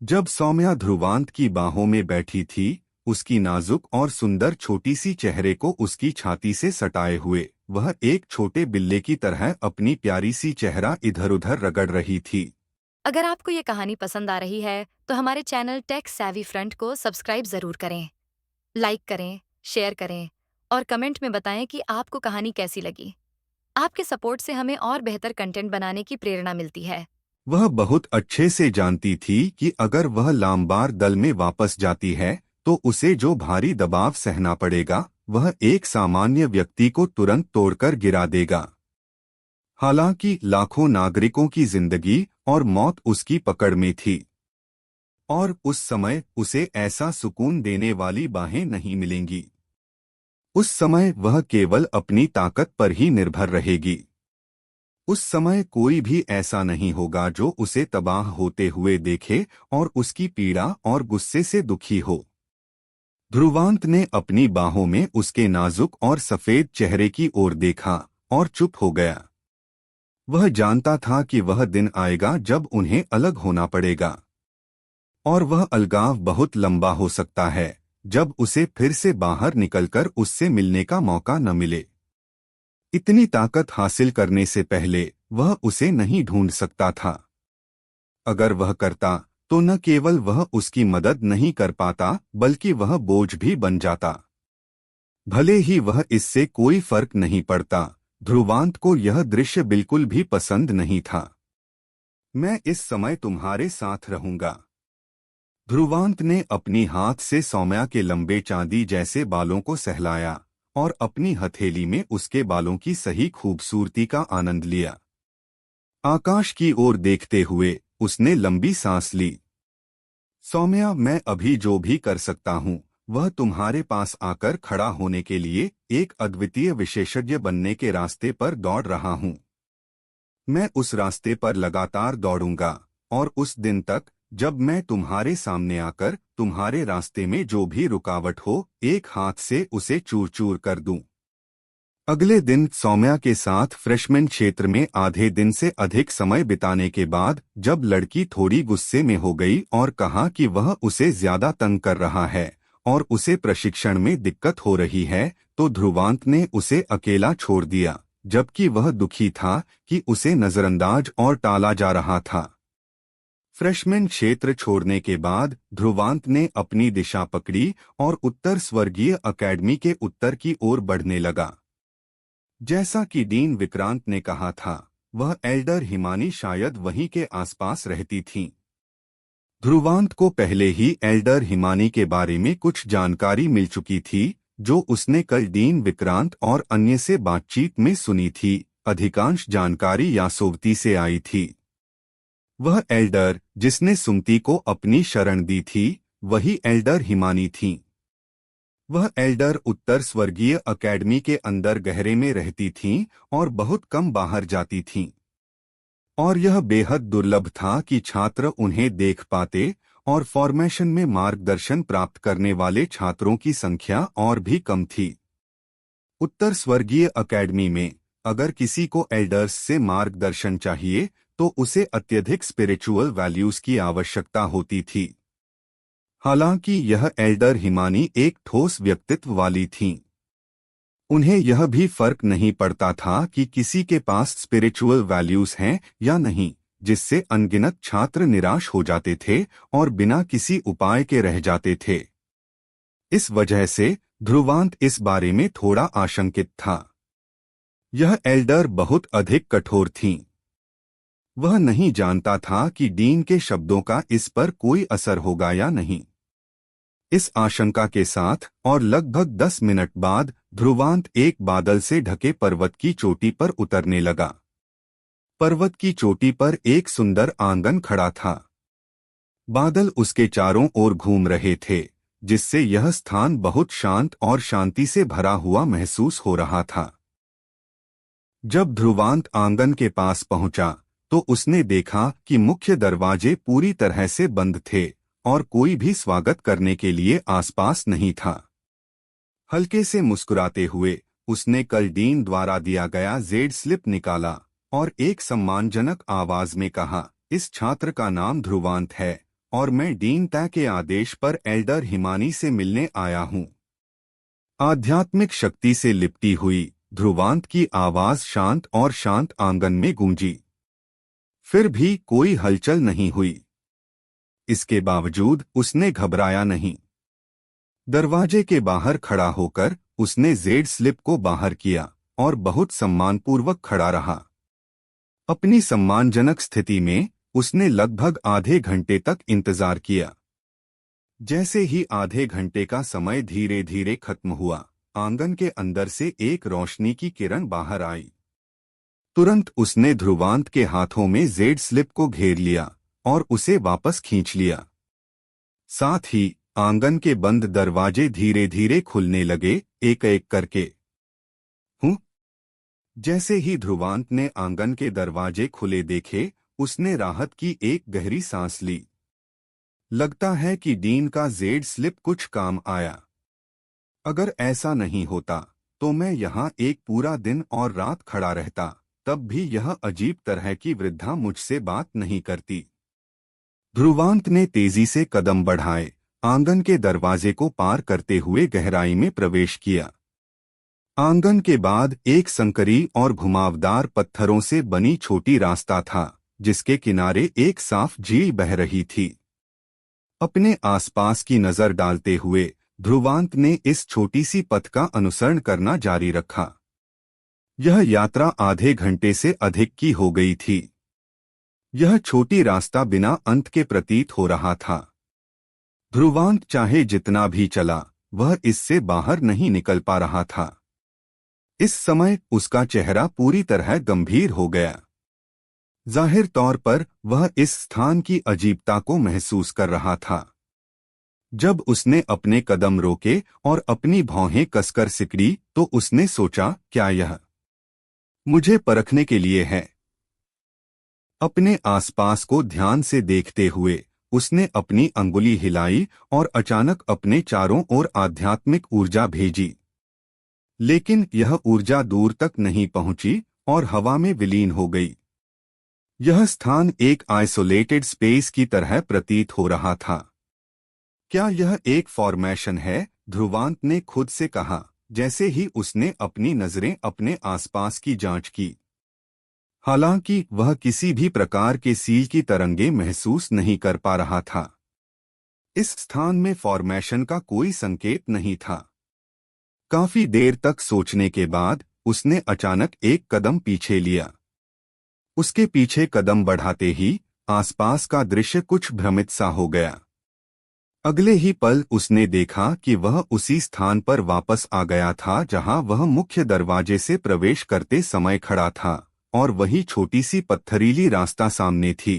S2: जब सौम्या ध्रुवांत की बाहों में बैठी थी, उसकी नाजुक और सुंदर छोटी सी चेहरे को उसकी छाती से सटाए हुए वह एक छोटे बिल्ले की तरह अपनी प्यारी सी चेहरा इधर-उधर रगड़ रही थी।
S5: अगर आपको ये कहानी पसंद आ रही है तो हमारे चैनल टेक सैवी फ्रंट को सब्सक्राइब जरूर करें, लाइक करें, शेयर करें और कमेंट में बताएं कि आपको कहानी कैसी लगी। आपके सपोर्ट से हमें और बेहतर कंटेंट बनाने की प्रेरणा मिलती है।
S2: वह बहुत अच्छे से जानती थी कि अगर वह लामबार दल में वापस जाती है तो उसे जो भारी दबाव सहना पड़ेगा वह एक सामान्य व्यक्ति को तुरंत तोड़कर गिरा देगा। हालांकि लाखों नागरिकों की जिंदगी और मौत उसकी पकड़ में थी और उस समय उसे ऐसा सुकून देने वाली बाहें नहीं मिलेंगी। उस समय वह केवल अपनी ताकत पर ही निर्भर रहेगी। उस समय कोई भी ऐसा नहीं होगा जो उसे तबाह होते हुए देखे और उसकी पीड़ा और गुस्से से दुखी हो। ध्रुवांत ने अपनी बाहों में उसके नाजुक और सफेद चेहरे की ओर देखा और चुप हो गया। वह जानता था कि वह दिन आएगा जब उन्हें अलग होना पड़ेगा और वह अलगाव बहुत लंबा हो सकता है जब उसे फिर से बाहर निकलकर उससे मिलने का मौका न मिले। इतनी ताकत हासिल करने से पहले वह उसे नहीं ढूंढ सकता था। अगर वह करता तो न केवल वह उसकी मदद नहीं कर पाता बल्कि वह बोझ भी बन जाता। भले ही वह इससे कोई फर्क नहीं पड़ता, ध्रुवांत को यह दृश्य बिल्कुल भी पसंद नहीं था। मैं इस समय तुम्हारे साथ रहूंगा। ध्रुवांत ने अपनी हाथ से सौम्या के लंबे चांदी जैसे बालों को सहलाया और अपनी हथेली में उसके बालों की सही खूबसूरती का आनंद लिया। आकाश की ओर देखते हुए उसने लंबी सांस ली। सौम्या, मैं अभी जो भी कर सकता हूँ वह तुम्हारे पास आकर खड़ा होने के लिए एक अद्वितीय विशेषज्ञ बनने के रास्ते पर दौड़ रहा हूँ। मैं उस रास्ते पर लगातार दौड़ूंगा और उस दिन तक जब मैं तुम्हारे सामने आकर तुम्हारे रास्ते में जो भी रुकावट हो एक हाथ से उसे चूर चूर कर दूं। अगले दिन सौम्या के साथ फ्रेशमैन क्षेत्र में आधे दिन से अधिक समय बिताने के बाद जब लड़की थोड़ी गुस्से में हो गई और कहा कि वह उसे ज्यादा तंग कर रहा है और उसे प्रशिक्षण में दिक्कत हो रही है, तो ध्रुवांत ने उसे अकेला छोड़ दिया, जबकि वह दुखी था कि उसे नजरअंदाज और टाला जा रहा था। फ्रेशमैन क्षेत्र छोड़ने के बाद ध्रुवांत ने अपनी दिशा पकड़ी और उत्तर स्वर्गीय अकेडमी के उत्तर की ओर बढ़ने लगा। जैसा कि डीन विक्रांत ने कहा था, वह एल्डर हिमानी शायद वहीं के आसपास रहती थीं। ध्रुवांत को पहले ही एल्डर हिमानी के बारे में कुछ जानकारी मिल चुकी थी, जो उसने कल डीन विक्रांत और अन्य से बातचीत में सुनी थी। अधिकांश जानकारी यासोवती से आई थी। वह एल्डर जिसने सुमति को अपनी शरण दी थी, वही एल्डर हिमानी थी। वह एल्डर उत्तर स्वर्गीय अकेडमी के अंदर गहरे में रहती थीं और बहुत कम बाहर जाती थीं, और यह बेहद दुर्लभ था कि छात्र उन्हें देख पाते, और फॉर्मेशन में मार्गदर्शन प्राप्त करने वाले छात्रों की संख्या और भी कम थी। उत्तर स्वर्गीय अकेडमी में अगर किसी को एल्डर्स से मार्गदर्शन चाहिए तो उसे अत्यधिक स्पिरिचुअल वैल्यूज की आवश्यकता होती थी। हालांकि यह एल्डर हिमानी एक ठोस व्यक्तित्व वाली थीं। उन्हें यह भी फर्क नहीं पड़ता था कि किसी के पास स्पिरिचुअल वैल्यूज हैं या नहीं, जिससे अनगिनत छात्र निराश हो जाते थे और बिना किसी उपाय के रह जाते थे। इस वजह से ध्रुवांत इस बारे में थोड़ा आशंकित था। यह एल्डर बहुत अधिक कठोर थीं। वह नहीं जानता था कि डीन के शब्दों का इस पर कोई असर होगा या नहीं। इस आशंका के साथ और लगभग 10 मिनट बाद ध्रुवांत एक बादल से ढके पर्वत की चोटी पर उतरने लगा। पर्वत की चोटी पर एक सुंदर आंगन खड़ा था। बादल उसके चारों ओर घूम रहे थे, जिससे यह स्थान बहुत शांत और शांति से भरा हुआ महसूस हो रहा था। जब ध्रुवांत आंगन के पास पहुंचा तो उसने देखा कि मुख्य दरवाजे पूरी तरह से बंद थे और कोई भी स्वागत करने के लिए आसपास नहीं था। हल्के से मुस्कुराते हुए उसने कल डीन द्वारा दिया गया जेड स्लिप निकाला और एक सम्मानजनक आवाज में कहा, इस छात्र का नाम ध्रुवांत है और मैं डीन तय के आदेश पर एल्डर हिमानी से मिलने आया हूँ। आध्यात्मिक शक्ति से लिपटी हुई ध्रुवांत की आवाज शांत और शांत आंगन में गूंजी। फिर भी कोई हलचल नहीं हुई। इसके बावजूद उसने घबराया नहीं। दरवाजे के बाहर खड़ा होकर उसने जेड स्लिप को बाहर किया और बहुत सम्मानपूर्वक खड़ा रहा। अपनी सम्मानजनक स्थिति में उसने लगभग आधे घंटे तक इंतजार किया। जैसे ही आधे घंटे का समय धीरे धीरे खत्म हुआ, आंगन के अंदर से एक रोशनी की किरण बाहर आई। तुरंत उसने ध्रुवांत के हाथों में जेड स्लिप को घेर लिया और उसे वापस खींच लिया। साथ ही आंगन के बंद दरवाजे धीरे धीरे खुलने लगे, एक एक करके। जैसे ही ध्रुवांत ने आंगन के दरवाजे खुले देखे, उसने राहत की एक गहरी सांस ली। लगता है कि डीन का जेड स्लिप कुछ काम आया। अगर ऐसा नहीं होता तो मैं यहाँ एक पूरा दिन और रात खड़ा रहता, तब भी यह अजीब तरह की वृद्धा मुझसे बात नहीं करती। ध्रुवांत ने तेजी से कदम बढ़ाए, आंगन के दरवाजे को पार करते हुए गहराई में प्रवेश किया। आंगन के बाद एक संकरी और घुमावदार पत्थरों से बनी छोटी रास्ता था, जिसके किनारे एक साफ झील बह रही थी। अपने आसपास की नजर डालते हुए ध्रुवांत ने इस छोटी सी पथ का अनुसरण करना जारी रखा। यह यात्रा आधे घंटे से अधिक की हो गई थी। यह छोटी रास्ता बिना अंत के प्रतीत हो रहा था। ध्रुवांत चाहे जितना भी चला, वह इससे बाहर नहीं निकल पा रहा था। इस समय उसका चेहरा पूरी तरह गंभीर हो गया। जाहिर तौर पर वह इस स्थान की अजीबता को महसूस कर रहा था। जब उसने अपने कदम रोके और अपनी भौहें कसकर सिकड़ी तो उसने सोचा, क्या यह मुझे परखने के लिए है? अपने आसपास को ध्यान से देखते हुए उसने अपनी अंगुली हिलाई और अचानक अपने चारों ओर आध्यात्मिक ऊर्जा भेजी। लेकिन यह ऊर्जा दूर तक नहीं पहुंची और हवा में विलीन हो गई। यह स्थान एक आइसोलेटेड स्पेस की तरह प्रतीत हो रहा था। क्या यह एक फॉर्मेशन है? ध्रुवांत ने खुद से कहा, जैसे ही उसने अपनी नजरें अपने आसपास की जांच की। हालांकि वह किसी भी प्रकार के सील की तरंगे महसूस नहीं कर पा रहा था। इस स्थान में फॉर्मेशन का कोई संकेत नहीं था। काफी देर तक सोचने के बाद उसने अचानक एक कदम पीछे लिया। उसके पीछे कदम बढ़ाते ही आसपास का दृश्य कुछ भ्रमित सा हो गया। अगले ही पल उसने देखा कि वह उसी स्थान पर वापस आ गया था जहां वह मुख्य दरवाजे से प्रवेश करते समय खड़ा था, और वही छोटी सी पत्थरीली रास्ता सामने थी।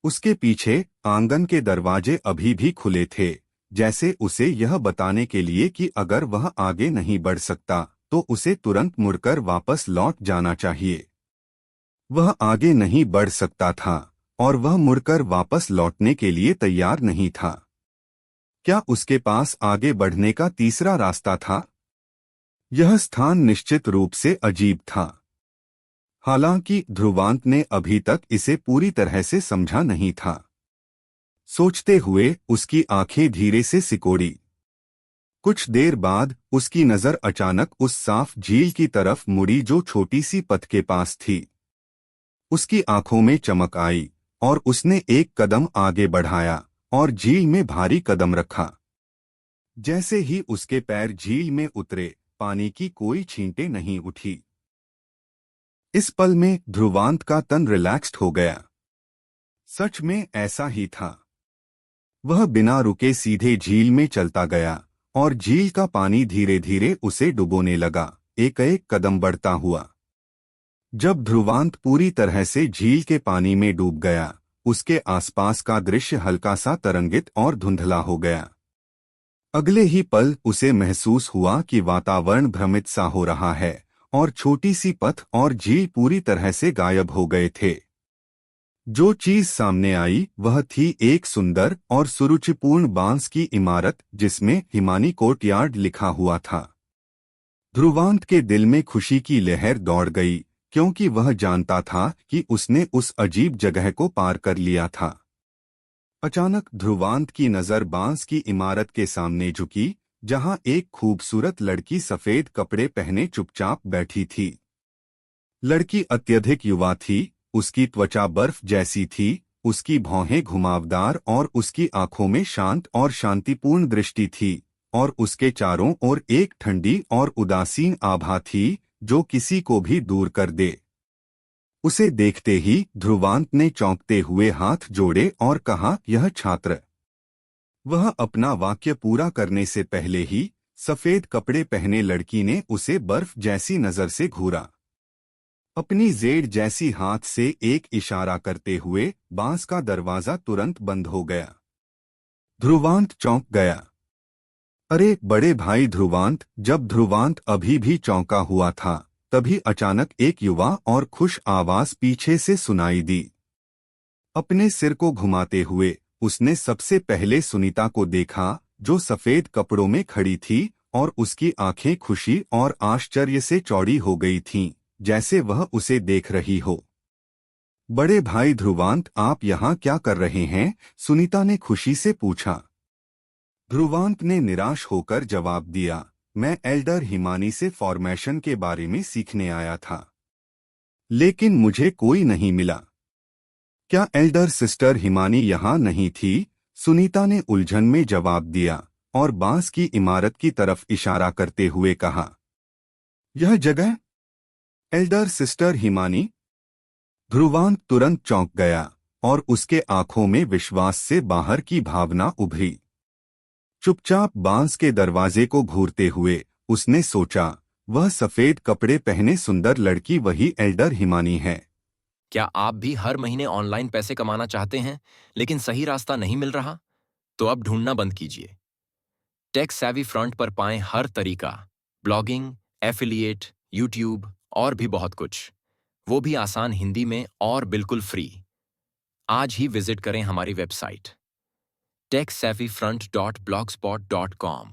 S2: उसके पीछे आंगन के दरवाजे अभी भी खुले थे, जैसे उसे यह बताने के लिए कि अगर वह आगे नहीं बढ़ सकता तो उसे तुरंत मुड़कर वापस लौट जाना चाहिए। वह आगे नहीं बढ़ सकता था और वह मुड़कर वापस लौटने के लिए तैयार नहीं था। क्या उसके पास आगे बढ़ने का तीसरा रास्ता था? यह स्थान निश्चित रूप से अजीब था। हालांकि ध्रुवांत ने अभी तक इसे पूरी तरह से समझा नहीं था। सोचते हुए उसकी आंखें धीरे से सिकोड़ी। कुछ देर बाद उसकी नजर अचानक उस साफ झील की तरफ मुड़ी जो छोटी सी पथ के पास थी। उसकी आंखों में चमक आई और उसने एक कदम आगे बढ़ाया और झील में भारी कदम रखा। जैसे ही उसके पैर झील में उतरे, पानी की कोई छींटे नहीं उठी। इस पल में ध्रुवांत का तन रिलैक्स्ड हो गया। सच में ऐसा ही था। वह बिना रुके सीधे झील में चलता गया और झील का पानी धीरे धीरे उसे डुबोने लगा, एक एक कदम बढ़ता हुआ। जब ध्रुवांत पूरी तरह से झील के पानी में डूब गया, उसके आसपास का दृश्य हल्का सा तरंगित और धुंधला हो गया। अगले ही पल उसे महसूस हुआ कि वातावरण भ्रमित सा हो रहा है और छोटी सी पथ और झील पूरी तरह से गायब हो गए थे। जो चीज सामने आई वह थी एक सुंदर और सुरुचिपूर्ण बांस की इमारत जिसमें हिमानी कोर्टयार्ड लिखा हुआ था। ध्रुवांत के दिल में खुशी की लहर दौड़ गई, क्योंकि वह जानता था कि उसने उस अजीब जगह को पार कर लिया था। अचानक ध्रुवांत की नजर बांस की इमारत के सामने झुकी, जहां एक खूबसूरत लड़की सफेद कपड़े पहने चुपचाप बैठी थी। लड़की अत्यधिक युवा थी, उसकी त्वचा बर्फ जैसी थी, उसकी भौहें घुमावदार और उसकी आंखों में शांत और शांतिपूर्ण दृष्टि थी, और उसके चारों ओर एक ठंडी और उदासीन आभा थी जो किसी को भी दूर कर दे। उसे देखते ही ध्रुवांत ने चौंकते हुए हाथ जोड़े और कहा, यह छात्र। वह अपना वाक्य पूरा करने से पहले ही सफेद कपड़े पहने लड़की ने उसे बर्फ जैसी नजर से घूरा। अपनी जेड जैसी हाथ से एक इशारा करते हुए बांस का दरवाजा तुरंत बंद हो गया। ध्रुवांत चौंक गया। अरे बड़े भाई ध्रुवांत! जब ध्रुवांत अभी भी चौंका हुआ था, तभी अचानक एक युवा और खुश आवाज पीछे से सुनाई दी। अपने सिर को घुमाते हुए उसने सबसे पहले सुनीता को देखा, जो सफेद कपड़ों में खड़ी थी और उसकी आंखें खुशी और आश्चर्य से चौड़ी हो गई थीं, जैसे वह उसे देख रही हो। बड़े भाई ध्रुवांत, आप यहाँ क्या कर रहे हैं? सुनीता ने खुशी से पूछा। ध्रुवांत ने निराश होकर जवाब दिया, मैं एल्डर हिमानी से फॉर्मेशन के बारे में सीखने आया था, लेकिन मुझे कोई नहीं मिला। क्या एल्डर सिस्टर हिमानी यहाँ नहीं थी? सुनीता ने उलझन में जवाब दिया और बांस की इमारत की तरफ इशारा करते हुए कहा, यह जगह एल्डर सिस्टर हिमानी? ध्रुवांत तुरंत चौंक गया और उसके आंखों में विश्वास से बाहर की भावना उभरी। चुपचाप बांस के दरवाजे को घूरते हुए उसने सोचा, वह सफेद कपड़े पहने सुंदर लड़की वही एल्डर हिमानी है।
S6: क्या आप भी हर महीने ऑनलाइन पैसे कमाना चाहते हैं लेकिन सही रास्ता नहीं मिल रहा? तो अब ढूंढना बंद कीजिए। टेक सैवी फ्रंट पर पाएं हर तरीका, ब्लॉगिंग, एफिलिएट, यूट्यूब और भी बहुत कुछ, वो भी आसान हिंदी में और बिल्कुल फ्री। आज ही विजिट करें हमारी वेबसाइट techsavvyfront.blogspot.com,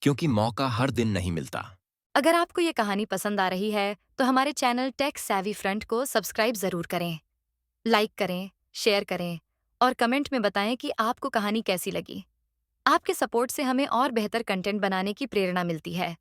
S6: क्योंकि मौका हर दिन नहीं मिलता।
S5: अगर आपको ये कहानी पसंद आ रही है तो हमारे चैनल टेक सैवी फ्रंट को सब्सक्राइब जरूर करें, लाइक करें, शेयर करें और कमेंट में बताएं कि आपको कहानी कैसी लगी। आपके सपोर्ट से हमें और बेहतर कंटेंट बनाने की प्रेरणा मिलती है।